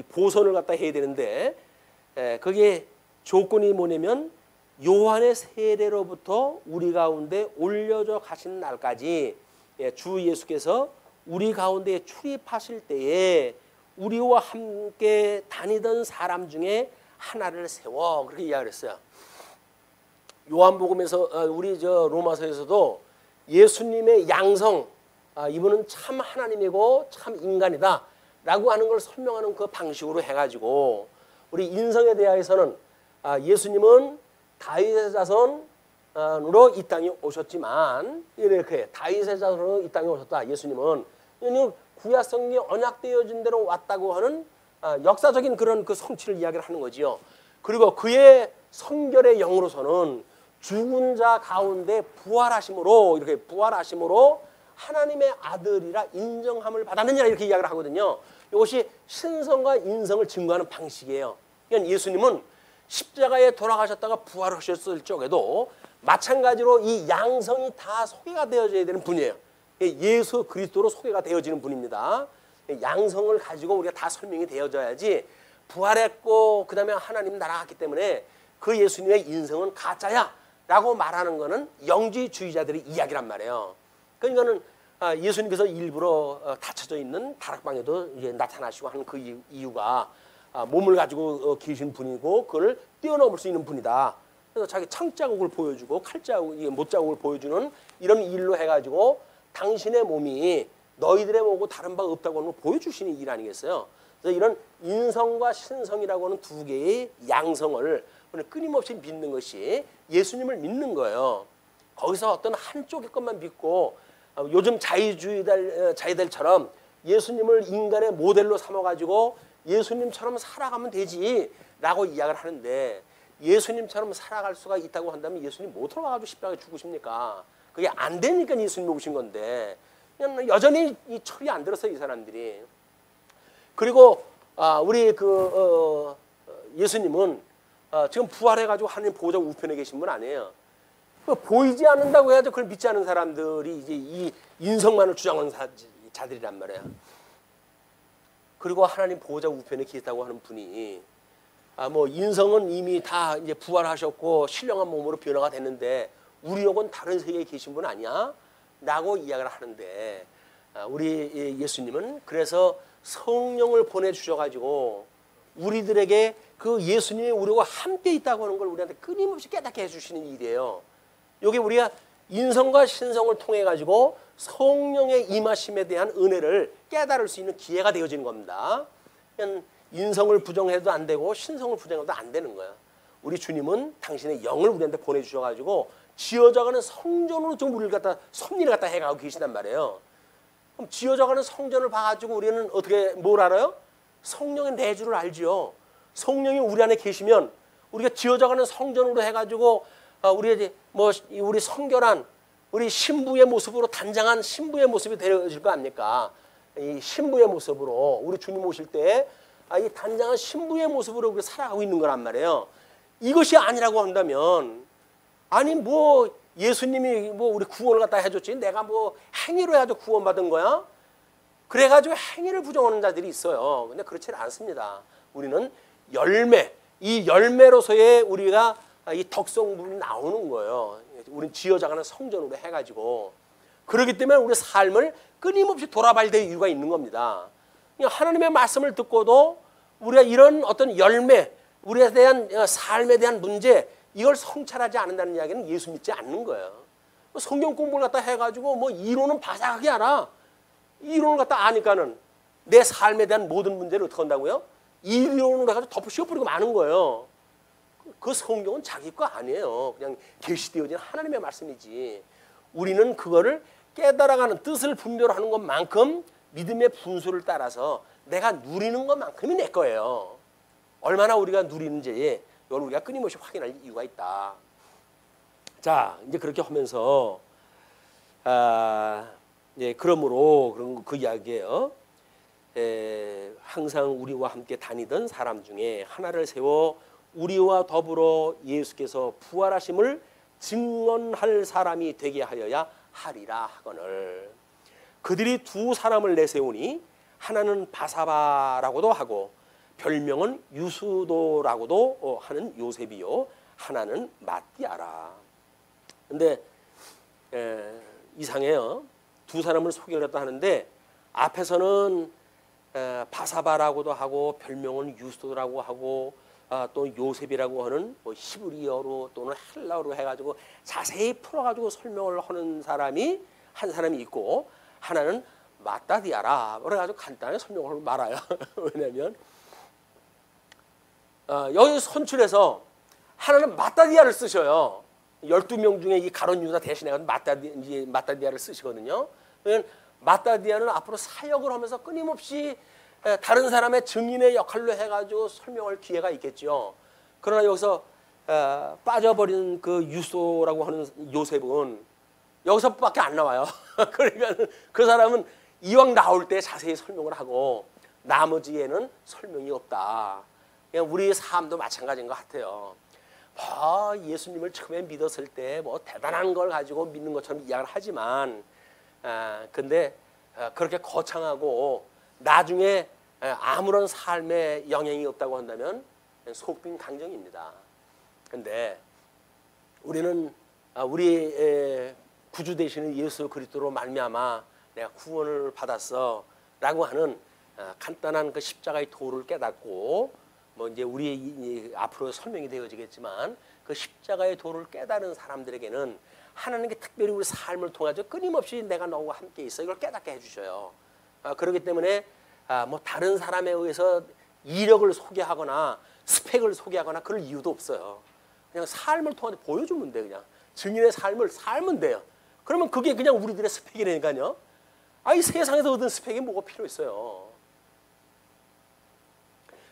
보선을 갖다 해야 되는데 그게 조건이 뭐냐면 요한의 세례로부터 우리 가운데 올려져 가신 날까지 주 예수께서 우리 가운데 출입하실 때에 우리와 함께 다니던 사람 중에 하나를 세워 그렇게 이야기를 했어요. 요한복음에서 우리 로마서에서도 예수님의 양성 이분은 참 하나님이고 참 인간이다 라고 하는 걸 설명하는 그 방식으로 해가지고 우리 인성에 대해서는 예수님은 다윗의 자손으로 이 땅에 오셨지만 이렇게 다윗의 자손으로 이 땅에 오셨다. 예수님은 구약 성경에 언약되어진 대로 왔다고 하는 역사적인 그런 그 성취를 이야기를 하는 거지요. 그리고 그의 성결의 영으로서는 죽은 자 가운데 부활하심으로 이렇게 부활하심으로 하나님의 아들이라 인정함을 받았느니라 이렇게 이야기를 하거든요. 이것이 신성과 인성을 증거하는 방식이에요. 그러니까 예수님은 십자가에 돌아가셨다가 부활하셨을 적에도 마찬가지로 이 양성이 다 소개가 되어져야 되는 분이에요. 예수 그리스도로 소개가 되어지는 분입니다. 양성을 가지고 우리가 다 설명이 되어져야지 부활했고 그 다음에 하나님 날아갔기 때문에 그 예수님의 인성은 가짜야 라고 말하는 것은 영지주의자들의 이야기란 말이에요. 그러니까는 예수님께서 일부러 닫혀져 있는 다락방에도 이제 나타나시고 하는 그 이유가 몸을 가지고 계신 분이고 그걸 뛰어넘을 수 있는 분이다. 그래서 자기 창자국을 보여주고 칼자국, 못자국을 보여주는 이런 일로 해가지고 당신의 몸이 너희들의 몸하고 다른 바가 없다고 하는 걸 보여주시는 일 아니겠어요? 그래서 이런 인성과 신성이라고 하는 두 개의 양성을 끊임없이 믿는 것이 예수님을 믿는 거예요. 거기서 어떤 한쪽의 것만 믿고 요즘 자유자들처럼 예수님을 인간의 모델로 삼아가지고 예수님처럼 살아가면 되지 라고 이야기를 하는데 예수님처럼 살아갈 수가 있다고 한다면 예수님 못 돌아가지고 십자가에 죽으십니까? 그게 안 되니까 예수님이 오신 건데 그냥 여전히 이 철이 안 들었어요, 이 사람들이. 그리고 우리 예수님은 지금 부활해가지고 하나님 보좌 우편에 계신 분 아니에요. 보이지 않는다고 해야죠. 그걸 믿지 않는 사람들이 이제 이 인성만을 주장하는 자들이란 말이에요. 그리고 하나님 보좌 우편에 계시다고 하는 분이 뭐 인성은 이미 다 이제 부활하셨고 신령한 몸으로 변화가 됐는데 우리 영은 다른 세계에 계신 분 아니야? 라고 이야기를 하는데 우리 예수님은 그래서 성령을 보내주셔가지고 우리들에게 그 예수님이 우리와 함께 있다고 하는 걸 우리한테 끊임없이 깨닫게 해주시는 일이에요. 여기 우리가 인성과 신성을 통해 가지고 성령의 임하심에 대한 은혜를 깨달을 수 있는 기회가 되어지는 겁니다. 그냥 인성을 부정해도 안 되고 신성을 부정해도 안 되는 거야. 우리 주님은 당신의 영을 우리한테 보내주셔가지고 지어져가는 성전으로 좀 우리를 갖다 섭리를 갖다 해가고 계시단 말이에요. 그럼 지어져가는 성전을 봐가지고 우리는 어떻게 뭘 알아요? 성령의 내주를 알지요. 성령이 우리 안에 계시면 우리가 지어져가는 성전으로 해가지고 우리 성결한 우리 신부의 모습으로 단장한 신부의 모습이 되어질 거 아닙니까? 이 신부의 모습으로 우리 주님 오실 때 이 단장한 신부의 모습으로 우리 살아가고 있는 거란 말이에요. 이것이 아니라고 한다면 아니 뭐 예수님이 뭐 우리 구원을 갖다 해줬지 내가 뭐 행위로 해가지고 구원받은 거야? 그래가지고 행위를 부정하는 자들이 있어요. 근데 그렇지 않습니다. 우리는 열매, 이 열매로서의 우리가 이 덕성분이 나오는 거예요. 우리는 지어져가는 성전으로 해가지고 그렇기 때문에 우리 삶을 끊임없이 돌아봐야 될 이유가 있는 겁니다. 하나님의 말씀을 듣고도 우리가 이런 어떤 열매, 우리에 대한 삶에 대한 문제 이걸 성찰하지 않는다는 이야기는 예수 믿지 않는 거예요. 성경 공부를 갖다 해가지고 뭐 이론은 바삭하게 알아. 이론을 갖다 아니까는 내 삶에 대한 모든 문제를 어떻게 한다고요? 이 이론을 해가지고 덮어 씌워버리고 마는 거예요. 그 성경은 자기 거 아니에요. 그냥 계시되어진 하나님의 말씀이지. 우리는 그거를 깨달아가는 뜻을 분별하는 것만큼 믿음의 분수를 따라서 내가 누리는 것만큼이 내 거예요. 얼마나 우리가 누리는지 이걸 우리가 끊임없이 확인할 이유가 있다. 자, 이제 그렇게 하면서 그러므로 그런 그 이야기예요. 항상 우리와 함께 다니던 사람 중에 하나를 세워 우리와 더불어 예수께서 부활하심을 증언할 사람이 되게 하여야 하리라 하거늘. 그들이 두 사람을 내세우니 하나는 바사바라고도 하고 별명은 유수도라고도 하는 요셉이요, 하나는 마띠아라. 근데 이상해요. 두 사람을 소개를 했다 하는데 앞에서는 바사바라고도 하고 별명은 유수도라고 하고 또 요셉이라고 하는 뭐 히브리어로 또는 헬라어로 해가지고 자세히 풀어가지고 설명을 하는 사람이 한 사람이 있고, 하나는 마따디아라 그래가지고 간단하게 설명을 말아요. 왜냐하면 여기 선출해서 하나는 마따디아를 쓰셔요. 12명 중에 이 가룟 유다 대신에 마따디아를 쓰시거든요. 그러면 마따디아는 앞으로 사역을 하면서 끊임없이 다른 사람의 증인의 역할로 해가지고 설명할 기회가 있겠죠. 그러나 여기서 빠져버린 그 유소라고 하는 요셉은 여기서밖에 안 나와요. 그러니까 그 사람은 이왕 나올 때 자세히 설명을 하고 나머지에는 설명이 없다. 그냥 우리의 삶도 마찬가지인 것 같아요. 예수님을 처음에 믿었을 때 뭐 대단한 걸 가지고 믿는 것처럼 이야기를 하지만 근데 그렇게 거창하고 나중에 아무런 삶에 영향이 없다고 한다면 속빈 강정입니다. 근데 우리는 우리 구주 되시는 예수 그리스도로 말미암아 내가 구원을 받았어라고 하는 간단한 그 십자가의 도를 깨닫고, 뭐 이제 우리 앞으로 설명이 되어지겠지만 그 십자가의 도를 깨달은 사람들에게는 하나님께 특별히 우리 삶을 통해서 끊임없이 내가 너와 함께 있어 이걸 깨닫게 해주셔요. 그렇기 때문에 뭐 다른 사람에 의해서 이력을 소개하거나 스펙을 소개하거나 그럴 이유도 없어요. 그냥 삶을 통해서 보여주면 돼. 그냥 증인의 삶을 살면 돼요. 그러면 그게 그냥 우리들의 스펙이라니까요. 이 세상에서 얻은 스펙이 뭐가 필요 있어요.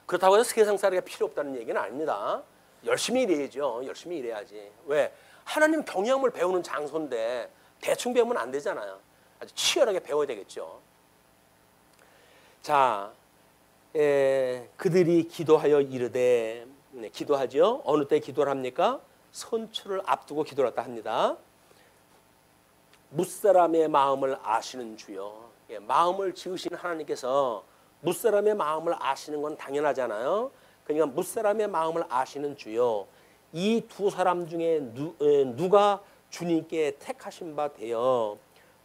그렇다고 해서 세상 살이가 필요 없다는 얘기는 아닙니다. 열심히 일해야죠. 열심히 일해야지. 왜? 하나님 경영을 배우는 장소인데 대충 배우면 안 되잖아요. 아주 치열하게 배워야 되겠죠. 자, 그들이 기도하여 이르되, 기도하죠. 어느 때 기도를 합니까? 선출을 앞두고 기도를 했다 합니다. 뭇사람의 마음을 아시는 주여. 마음을 지으신 하나님께서 뭇사람의 마음을 아시는 건 당연하잖아요. 그러니까 뭇사람의 마음을 아시는 주여, 이 두 사람 중에 누가 주님께 택하신 바 되어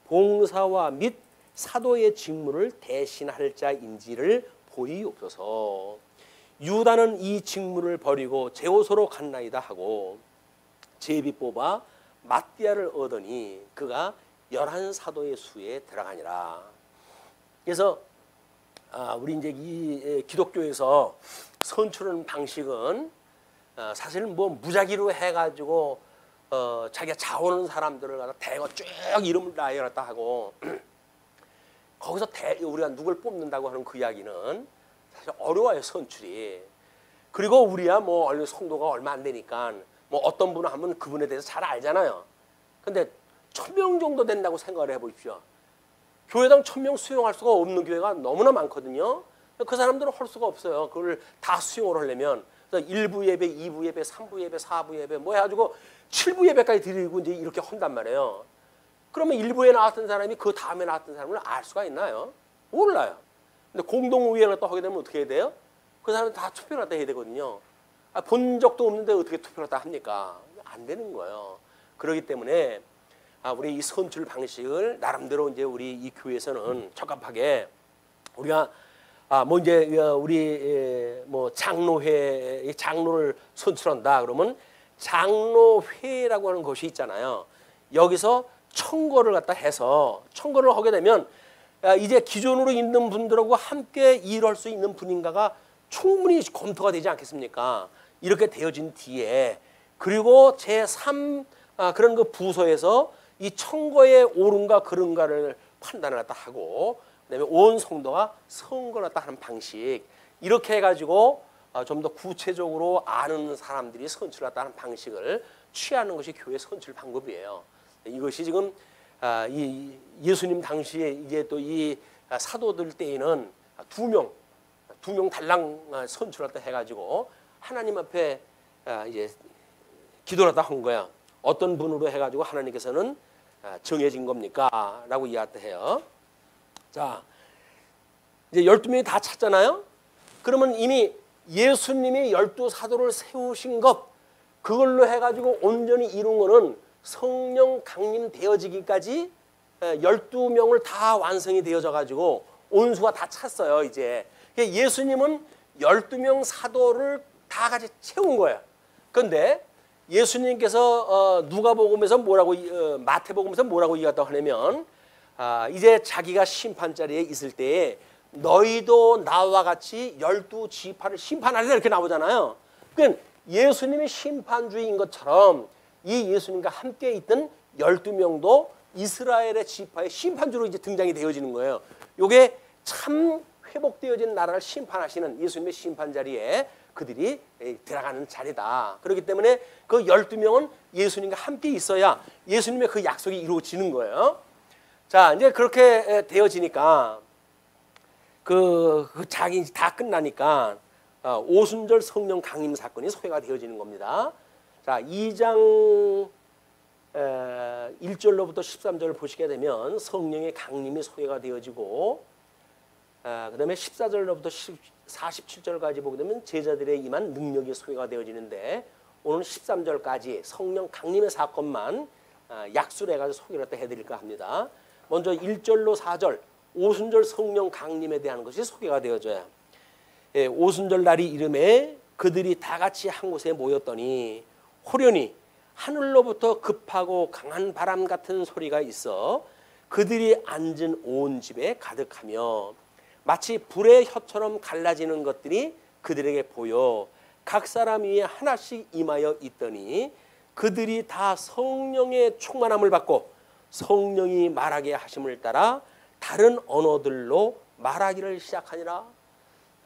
봉사와 및 사도의 직무를 대신할 자인지를 보이옵소서. 유다는 이 직무를 버리고 제오소로 갔나이다 하고 제비 뽑아 마띠아를 얻으니 그가 11사도의 수에 들어가니라. 그래서 우리 이제 이 기독교에서 선출하는 방식은 사실은 뭐 무작위로 해가지고 자기가 자원하는 사람들을 갖다 대거 쭉 이름을 나열했다 하고 거기서 우리가 누굴 뽑는다고 하는 그 이야기는 사실 어려워요, 선출이. 그리고 우리야 뭐 성도가 얼마 안 되니까 뭐 어떤 분을 하면 그분에 대해서 잘 알잖아요. 근데 1000명 정도 된다고 생각을 해보십시오. 교회당 1000명 수용할 수가 없는 교회가 너무나 많거든요. 그 사람들은 할 수가 없어요. 그걸 다 수용을 하려면 1부 예배, 2부 예배, 3부 예배, 4부 예배 뭐 해가지고 7부 예배까지 드리고 이제 이렇게 한단 말이에요. 그러면 1부에 나왔던 사람이 그 다음에 나왔던 사람을 알 수가 있나요? 몰라요. 근데 공동의회를 또 하게 되면 어떻게 해야 돼요? 그 사람은 다 투표를 갖다 해야 되거든요. 본 적도 없는데 어떻게 투표를 갖다 합니까? 안 되는 거예요. 그렇기 때문에 우리 이 선출 방식을 나름대로 이제 우리 이 교회에서는 적합하게 우리가 뭐 이제 우리 뭐 장로를 선출한다 그러면 장로회라고 하는 것이 있잖아요. 여기서 청거를 갖다 해서 청거를 하게 되면 이제 기존으로 있는 분들하고 함께 일할 수 있는 분인가가 충분히 검토가 되지 않겠습니까? 이렇게 되어진 뒤에 그리고 제3 그런 그 부서에서 이 청거의 옳은가 그른가를 판단을 갖다 하고 그다음에 온 성도가 선거를 갖다 하는 방식 이렇게 해가지고 좀 더 구체적으로 아는 사람들이 선출을 갖다 하는 방식을 취하는 것이 교회 선출 방법이에요. 이것이 지금 이 예수님 당시에 이제 또 이 사도들 때에는 두 명 달랑 선출을 갖다 해가지고 하나님 앞에 이제 기도를 갖다 한 거야. 어떤 분으로 해가지고 하나님께서는 정해진 겁니까? 라고 이야기해요. 자, 이제 12명이 다 찼잖아요. 그러면 이미 예수님이 12사도를 세우신 것 그걸로 해가지고 온전히 이룬 거는 성령 강림되어지기까지 12명을 다 완성이 되어져 가지고 온수가 다 찼어요. 이제 예수님은 12명 사도를 다 같이 채운 거예요. 그런데 예수님께서 누가복음에서 뭐라고 마태복음에서 뭐라고 이야기했다고 하냐면 이제 자기가 심판 자리에 있을 때에 너희도 나와 같이 12지파를 심판하리라 이렇게 나오잖아요. 그러니까 예수님이 심판주인 것처럼 이 예수님과 함께 있던 12명도 이스라엘의 지파의 심판주로 이제 등장이 되어지는 거예요. 이게 참 회복되어진 나라를 심판하시는 예수님의 심판 자리에 그들이 들어가는 자리다. 그렇기 때문에 그 12명은 예수님과 함께 있어야 예수님의 그 약속이 이루어지는 거예요. 자, 이제 그렇게 되어지니까 그 자기 다 끝나니까 오순절 성령 강림 사건이 소개가 되어지는 겁니다. 자, 2장 1절로부터 13절을 보시게 되면 성령의 강림이 소개가 되어지고 그 다음에 14절로부터 47절까지 보게 되면 제자들의 임한 능력이 소개가 되어지는데 오늘 13절까지 성령 강림의 사건만 약수를 해가지고 소개를 해드릴까 합니다. 먼저 1절로 4절 오순절 성령 강림에 대한 것이 소개가 되어져요. 예, 오순절 날이 이름에 그들이 다 같이 한 곳에 모였더니 호련히 하늘로부터 급하고 강한 바람 같은 소리가 있어 그들이 앉은 온 집에 가득하며 마치 불의 혀처럼 갈라지는 것들이 그들에게 보여 각 사람 위에 하나씩 임하여 있더니 그들이 다 성령의 충만함을 받고 성령이 말하게 하심을 따라 다른 언어들로 말하기를 시작하니라.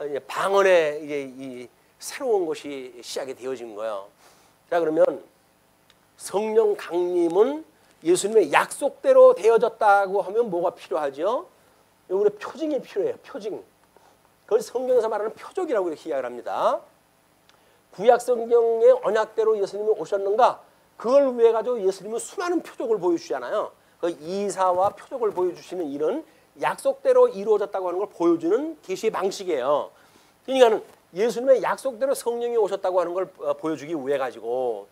이제 방언에 이제 이 새로운 것이 시작이 되어진 거예요. 자, 그러면 성령 강림은 예수님의 약속대로 되어졌다고 하면 뭐가 필요하죠? 우리 표징이 필요해요. 표징. 그걸 성경에서 말하는 표적이라고 이렇게 이야기를 합니다. 구약 성경의 언약대로 예수님이 오셨는가? 그걸 위해 가지고 예수님은 수많은 표적을 보여주잖아요. 그 이사와 표적을 보여주시는 일은 약속대로 이루어졌다고 하는 걸 보여주는 계시의 방식이에요. 그러니까 예수님의 약속대로 성령이 오셨다고 하는 걸 보여주기 위해 가지고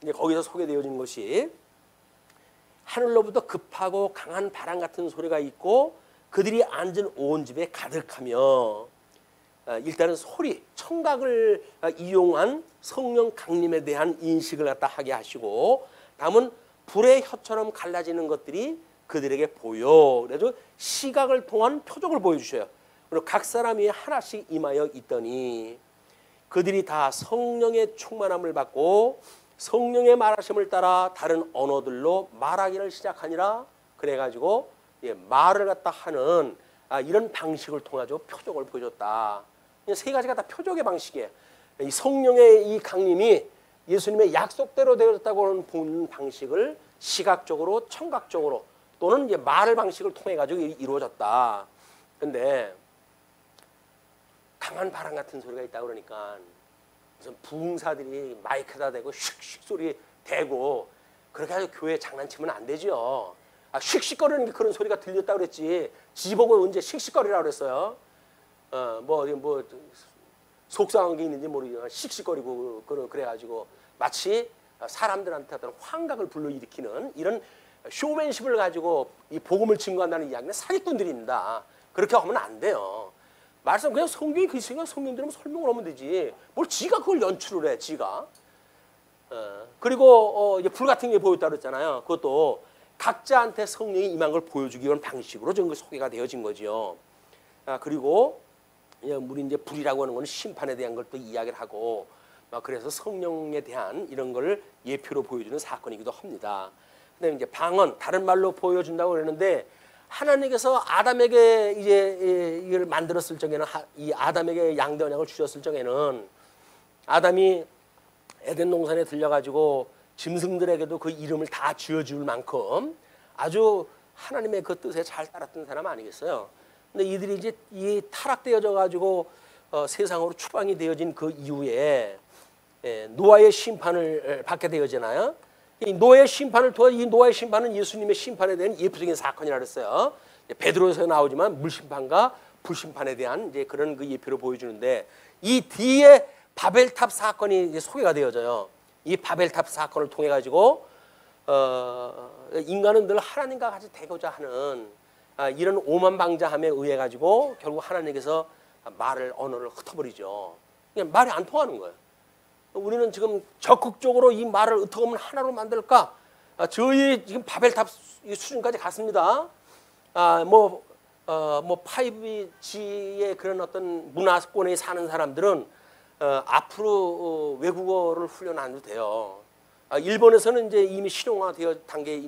이제 거기서 소개되어지는 것이 하늘로부터 급하고 강한 바람 같은 소리가 있고 그들이 앉은 온 집에 가득하며 일단은 소리, 청각을 이용한 성령 강림에 대한 인식을 갖다 하게 하시고 다음은 불의 혀처럼 갈라지는 것들이 그들에게 보여. 그래서 시각을 통한 표적을 보여주셔요. 그리고 각 사람이 하나씩 임하여 있더니 그들이 다 성령의 충만함을 받고 성령의 말하심을 따라 다른 언어들로 말하기를 시작하니라. 그래가지고 말을 갖다 하는 이런 방식을 통해서 표적을 보여줬다. 세 가지가 다 표적의 방식이에요. 이 성령의 이 강림이 예수님의 약속대로 되어졌다고 보는 방식을 시각적으로, 청각적으로 또는 이제 말을 방식을 통해 가지고 이루어졌다. 근데 강한 바람 같은 소리가 있다 그러니까 무슨 부흥사들이 마이크에다 대고 슉슉 소리 대고 그렇게 해서 교회 장난치면 안 되죠. 슉슉거리는 그런 소리가 들렸다 그랬지. 지복은 언제 씩씩거리라고 그랬어요. 뭐 속상한 게 있는지 모르겠지만 씩씩거리고 그래가지고 마치 사람들한테 어떤 환각을 불러일으키는 이런 쇼맨십을 가지고 이 복음을 증거한다는 이야기는 사기꾼들입니다. 그렇게 하면 안 돼요. 말씀 그냥 성경이 그 시간 성경 들으면 설명을 하면 되지. 뭘 지가 그걸 연출을 해, 지가. 그리고 이제 불 같은 게 보였다 그랬잖아요. 그것도 각자한테 성령이 임한 걸 보여주기 위한 방식으로 전 그 소개가 되어진 거죠. 그리고 우리 이제 불이라고 하는 건 심판에 대한 걸 또 이야기를 하고 그래서 성령에 대한 이런 걸 예표로 보여주는 사건이기도 합니다. 그다음에 이제 방언, 다른 말로 보여준다고 그러는데 하나님께서 아담에게 이제 이걸 만들었을 적에는 이 아담에게 양대 언약을 주셨을 적에는 아담이 에덴 동산에 들려가지고 짐승들에게도 그 이름을 다 지어줄 만큼 아주 하나님의 그 뜻에 잘 따랐던 사람 아니겠어요? 근데 이들이 이제 이 타락되어져 가지고 세상으로 추방이 되어진 그 이후에 노아의 심판을 받게 되어지나요? 이 노아의 심판을 통해 이 노아의 심판은 예수님의 심판에 대한 예표적인 사건이라 그랬어요. 베드로에서 나오지만 물심판과 불심판에 대한 이제 그런 그 예표를 보여주는데 이 뒤에 바벨탑 사건이 이제 소개가 되어져요. 이 바벨탑 사건을 통해 가지고 인간은 늘 하나님과 같이 되고자 하는 이런 오만방자함에 의해 가지고 결국 하나님께서 언어를 흩어버리죠. 그냥 말이 안 통하는 거예요. 우리는 지금 적극적으로 이 말을 어떻게 하면 하나로 만들까? 저희 지금 바벨탑 수준까지 갔습니다. 뭐 5G의 그런 어떤 문화권에 사는 사람들은 앞으로 외국어를 훈련 안 해도 돼요. 일본에서는 이제 이미 실용화 되어 단계에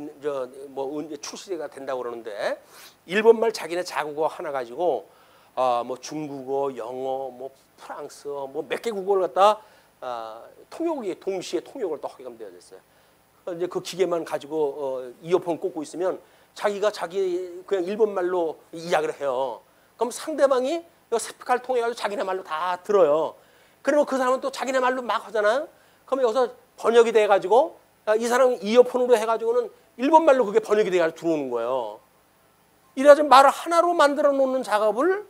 출시가 된다고 그러는데 일본말 자기네 자국어 하나 가지고 뭐 중국어, 영어, 뭐 프랑스어, 뭐 몇 개 국어를 갖다 통역이 동시에 통역을 또 하게끔 되어졌어요. 이제 그 기계만 가지고 이어폰 꽂고 있으면 자기가 자기 그냥 일본말로 이야기를 해요. 그럼 상대방이 스피커를 통해 가지고 자기네 말로 다 들어요. 그러면 그 사람은 또 자기네 말로 막 하잖아요. 그러면 여기서 번역이 돼 가지고 이 사람이 이어폰으로 해 가지고는 일본말로 그게 번역이 돼 가지고 들어오는 거예요. 이래가지고 말을 하나로 만들어 놓는 작업을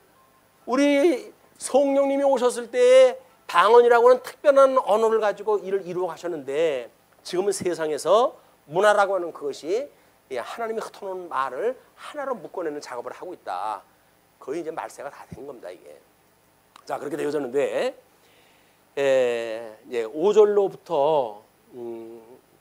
우리 성령님이 오셨을 때에 방언이라고 하는 특별한 언어를 가지고 이를 이루어 가셨는데 지금은 세상에서 문화라고 하는 그것이 하나님이 흩어놓은 말을 하나로 묶어내는 작업을 하고 있다. 거의 이제 말세가 다 된 겁니다, 이게. 자, 그렇게 되어졌는데 이제 5절로부터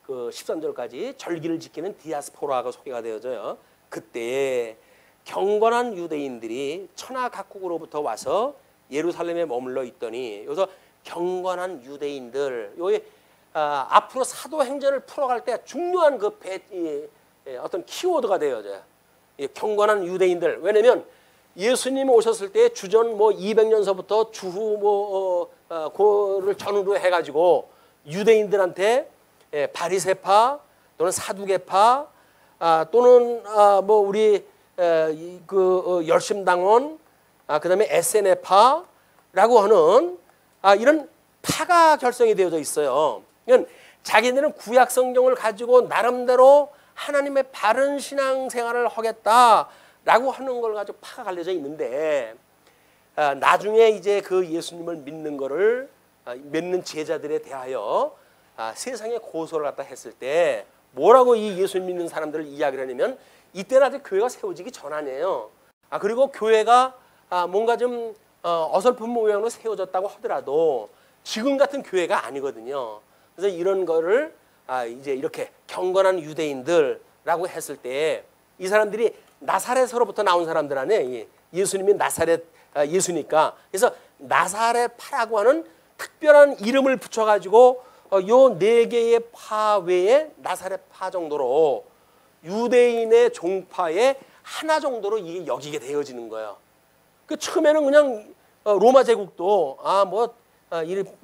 그 13절까지 절기를 지키는 디아스포라가 소개가 되어져요. 그때 경건한 유대인들이 천하 각국으로부터 와서 예루살렘에 머물러 있더니 여기서 경건한 유대인들 여기 앞으로 사도행전을 풀어갈 때 중요한 그 어떤 키워드가 되어져요. 경건한 유대인들. 왜냐하면 예수님이 오셨을 때 주전 뭐 200년서부터 주후 고를 전후로 해가지고 유대인들한테 바리새파 또는 사두개파 또는 뭐 우리 그 열심당원 그다음에 SNF파라고 하는 이런 파가 결성이 되어져 있어요. 그러니까 자기들은 구약 성경을 가지고 나름대로 하나님의 바른 신앙생활을 하겠다라고 하는 걸 가지고 파가 갈려져 있는데 나중에 이제 그 예수님을 믿는 제자들에 대하여 세상에 고소를 갖다 했을 때 뭐라고 이 예수 믿는 사람들을 이야기를 하냐면 이때는 아직 교회가 세워지기 전 아니에요. 그리고 교회가 뭔가 좀 어설픈 모양으로 세워졌다고 하더라도 지금 같은 교회가 아니거든요. 그래서 이런 거를 이제 이렇게 경건한 유대인들라고 했을 때 이 사람들이 나사렛으로부터 나온 사람들 안에 예수님이 나사렛 예수니까 그래서 나사렛파라고 하는 특별한 이름을 붙여가지고 요 네 개의 파 외에 나사렛파 정도로 유대인의 종파의 하나 정도로 이게 여기게 되어지는 거예요. 그 처음에는 그냥 로마 제국도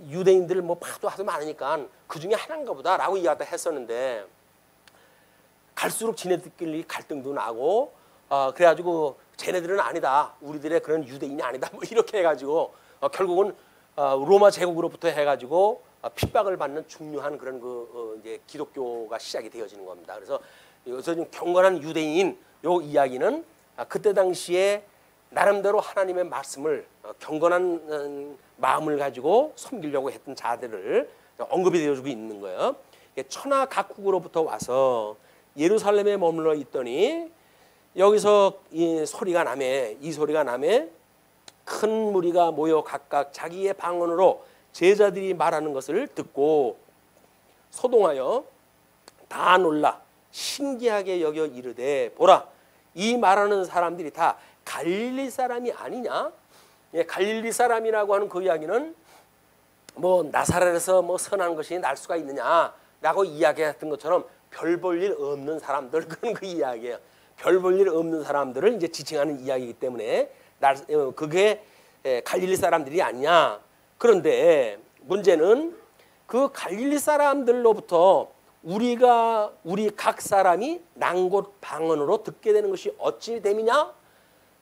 유대인들 뭐 파도 하도 많으니까 그 중에 하나인가 보다라고 이야기를 했었는데 갈수록 지네들끼리 갈등도 나고 그래가지고 쟤네들은 아니다. 우리들의 그런 유대인이 아니다. 뭐 이렇게 해가지고 결국은 로마 제국으로부터 해가지고 핍박을 받는 중요한 그런 이제 기독교가 시작이 되어지는 겁니다. 그래서 여기서 좀 경건한 유대인 요 이야기는 그때 당시에 나름대로 하나님의 말씀을 경건한 마음을 가지고 섬기려고 했던 자들을 언급이 되어주고 있는 거예요. 천하 각국으로부터 와서 예루살렘에 머물러 있더니 여기서 이 소리가 나매 큰 무리가 모여 각각 자기의 방언으로 제자들이 말하는 것을 듣고 소동하여 다 놀라 신기하게 여겨 이르되 보라 이 말하는 사람들이 다 갈릴리 사람이 아니냐? 갈릴리 사람이라고 하는 그 이야기는 뭐 나사렛에서 뭐 선한 것이 날 수가 있느냐라고 이야기했던 것처럼 별 볼 일 없는 사람들 그런 그 이야기예요. 별 볼 일 없는 사람들을 이제 지칭하는 이야기이기 때문에 그게 갈릴리 사람들이 아니냐. 그런데 문제는 그 갈릴리 사람들로부터 우리 각 사람이 난곳 방언으로 듣게 되는 것이 어찌 됨이냐?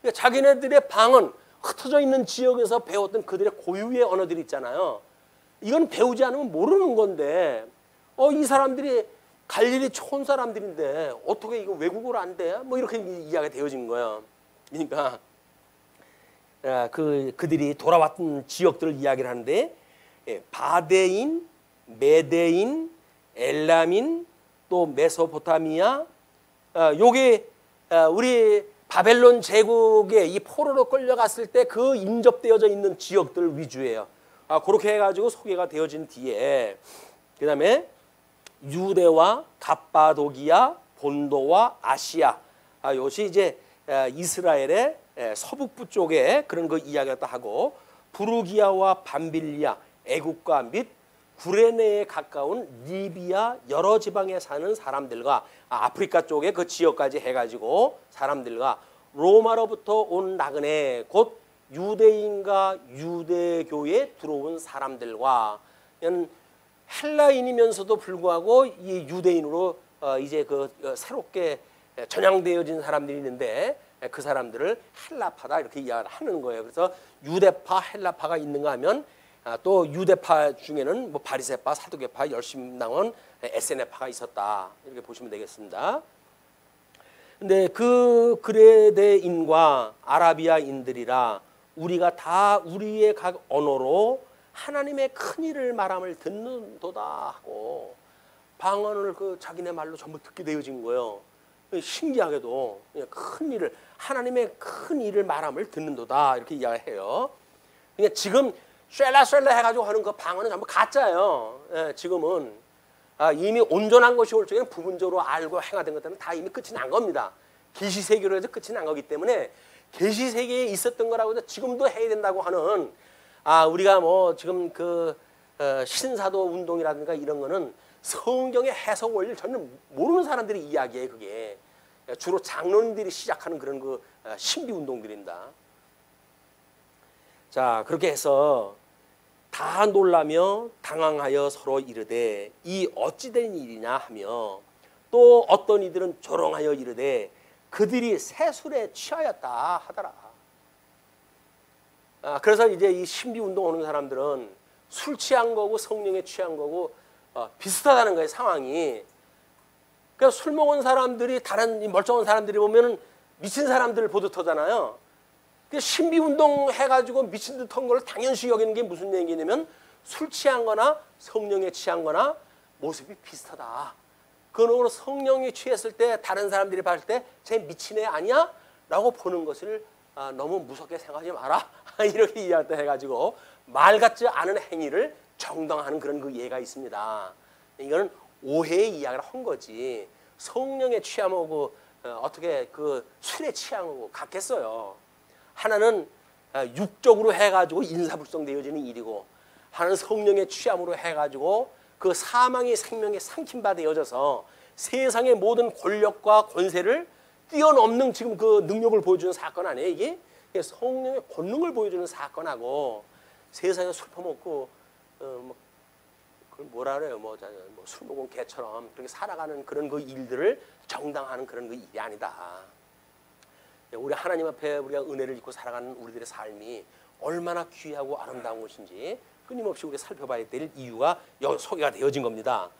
그러니까 자기네들의 방언, 흩어져 있는 지역에서 배웠던 그들의 고유의 언어들이 있잖아요. 이건 배우지 않으면 모르는 건데, 이 사람들이 갈릴리 촌 사람들인데 어떻게 이거 외국어를 안 돼? 뭐 이렇게 이야기가 되어진 거예요. 그러니까 그들이 돌아왔던 지역들을 이야기를 하는데, 바데인, 메데인, 엘람인, 또 메소포타미아, 요게 우리 바벨론 제국에 이 포로로 끌려갔을 때 그 인접되어져 있는 지역들 위주예요. 그렇게 해가지고 소개가 되어진 뒤에 그 다음에 유대와 갑바도기아, 본도와 아시아, 이것이 이제 이스라엘의 서북부 쪽에 그런 거 이야기가 하고, 부르기아와 밤빌리아, 애국가 및 구레네에 가까운 리비아 여러 지방에 사는 사람들과 아프리카 쪽에 그 지역까지 해가지고 사람들과 로마로부터 온 나그네 곧 유대인과 유대교에 들어온 사람들과 헬라인이면서도 불구하고 이 유대인으로 이제 새롭게 전향되어진 사람들이 있는데 그 사람들을 헬라파다 이렇게 이야기하는 거예요. 그래서 유대파, 헬라파가 있는가 하면 또 유대파 중에는 뭐 바리새파, 사두개파, 열심당원, 에세네파가 있었다 이렇게 보시면 되겠습니다. 근데 그 그레데인과 아라비아인들이라 우리가 다 우리의 각 언어로 하나님의 큰 일을 말함을 듣는도다 하고 방언을 자기네 말로 전부 듣게 되어진 거예요. 신기하게도 큰 일을 하나님의 큰 일을 말함을 듣는도다 이렇게 이야기해요. 그러니까 지금 쇤라 해가지고 하는 그 방언은 전부 가짜예요. 지금은 이미 온전한 것이 올 적에는 부분적으로 알고 행하던 것들은 다 이미 끝이 난 겁니다. 계시세계로 해서 끝이 난 거기 때문에 계시세계에 있었던 거라고 해서 지금도 해야 된다고 하는 우리가 뭐 지금 신사도 운동이라든가 이런 거는 성경의 해석 원리를 전혀 모르는 사람들이 이야기해요. 그게 주로 장로님들이 시작하는 그런 신비 운동들입니다. 자, 그렇게 해서 다 놀라며 당황하여 서로 이르되 이 어찌 된 일이냐 하며, 또 어떤 이들은 조롱하여 이르되 그들이 새술에 취하였다 하더라. 그래서 이제 이 신비 운동 오는 사람들은 술 취한 거고 성령에 취한 거고 비슷하다는 거예요, 상황이. 그러니까 술 먹은 사람들이 다른 멀쩡한 사람들이 보면 미친 사람들을 보듯 하잖아요. 신비 운동 해가지고 미친 듯한 걸 당연시 여기는 게 무슨 얘기냐면 술 취한 거나 성령에 취한 거나 모습이 비슷하다. 그러므로 성령이 취했을 때 다른 사람들이 봤을 때 쟤 미친 애 아니야? 라고 보는 것을 너무 무섭게 생각하지 마라. 이렇게 이야기해가지고 말 같지 않은 행위를 정당화하는 그런 그 예가 있습니다. 이거는 오해의 이야기를 한 거지. 성령에 취함하고 어떻게 술에 취함하고 같겠어요. 하나는 육적으로 해가지고 인사불성되어지는 일이고, 하나는 성령의 취함으로 해가지고 그 사망의 생명에 삼킨바 되어져서 세상의 모든 권력과 권세를 뛰어넘는 지금 그 능력을 보여주는 사건 아니에요, 이게? 성령의 권능을 보여주는 사건하고 세상에 술 퍼먹고 그걸 뭐라 그래요? 술 먹은 개처럼 그렇게 살아가는 그런 그 일들을 정당화하는 그런 그 일이 아니다. 우리 하나님 앞에 우리가 은혜를 입고 살아가는 우리들의 삶이 얼마나 귀하고 아름다운 것인지 끊임없이 우리가 살펴봐야 될 이유가 여기 소개가 되어진 겁니다.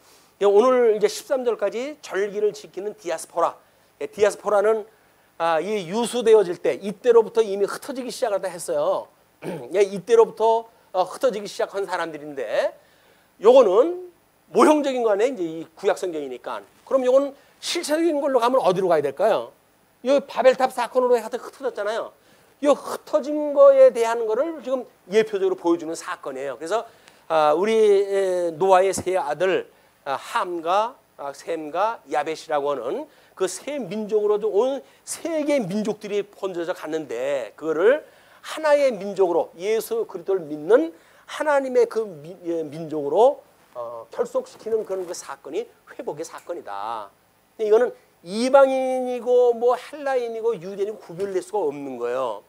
오늘 이제 13절까지 절기를 지키는 디아스포라. 디아스포라는 이 유수되어질 때 이때로부터 이미 흩어지기 시작하다 했어요. 이때로부터 흩어지기 시작한 사람들인데, 요거는 모형적인 거 아니에요? 이제 이 구약 성경이니까. 그럼 요건 실체적인 걸로 가면 어디로 가야 될까요? 이 바벨탑 사건으로 하여튼 흩어졌잖아요. 이 흩어진 거에 대한 거를 지금 예표적으로 보여주는 사건이에요. 그래서 우리 노아의 세 아들 함과 셈과 야벳이라고 하는 그 세 민족으로도 온 세 개의 민족들이 번져서 갔는데, 그거를 하나의 민족으로 예수 그리스도를 믿는 하나님의 그 민족으로 결속시키는 그런 그 사건이 회복의 사건이다. 이거는 이방인이고 뭐 헬라인이고 유대인이고 구별될 수가 없는 거예요.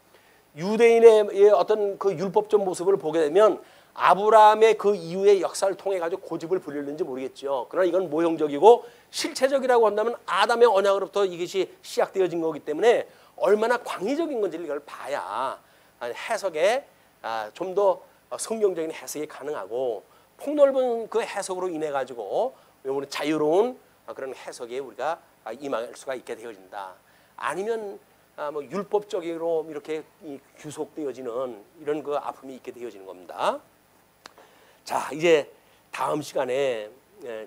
유대인의 어떤 그 율법적 모습을 보게 되면 아브라함의 그 이후의 역사를 통해 가지고 고집을 부리는지 모르겠죠. 그러나 이건 모형적이고 실체적이라고 한다면 아담의 언약으로부터 이것이 시작되어진 거기 때문에 얼마나 광의적인 건지를 이걸 봐야 해석에 좀 더 성경적인 해석이 가능하고 폭넓은 그 해석으로 인해 가지고 우리 자유로운 그런 해석에 우리가 임할 수가 있게 되어진다. 아니면 뭐 율법적으로 이렇게 규속되어지는 이런 그 아픔이 있게 되어지는 겁니다. 자, 이제 다음 시간에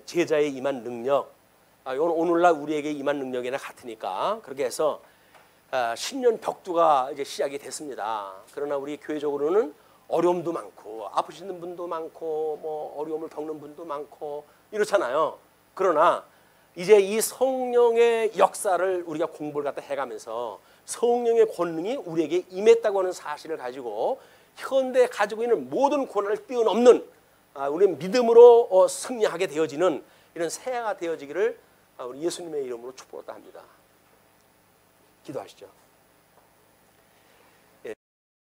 제자의 임한 능력, 이건 오늘날 우리에게 임한 능력이나 같으니까 그렇게 해서 신년 벽두가 이제 시작이 됐습니다. 그러나 우리 교회적으로는 어려움도 많고 아프시는 분도 많고 뭐 어려움을 겪는 분도 많고 이렇잖아요. 그러나 이제 이 성령의 역사를 우리가 공부를 갖다 해가면서 성령의 권능이 우리에게 임했다고 하는 사실을 가지고 현대에 가지고 있는 모든 고난을 뛰어넘는 우리 믿음으로 승리하게 되어지는 이런 새해가 되어지기를 우리 예수님의 이름으로 축복합니다. 기도하시죠.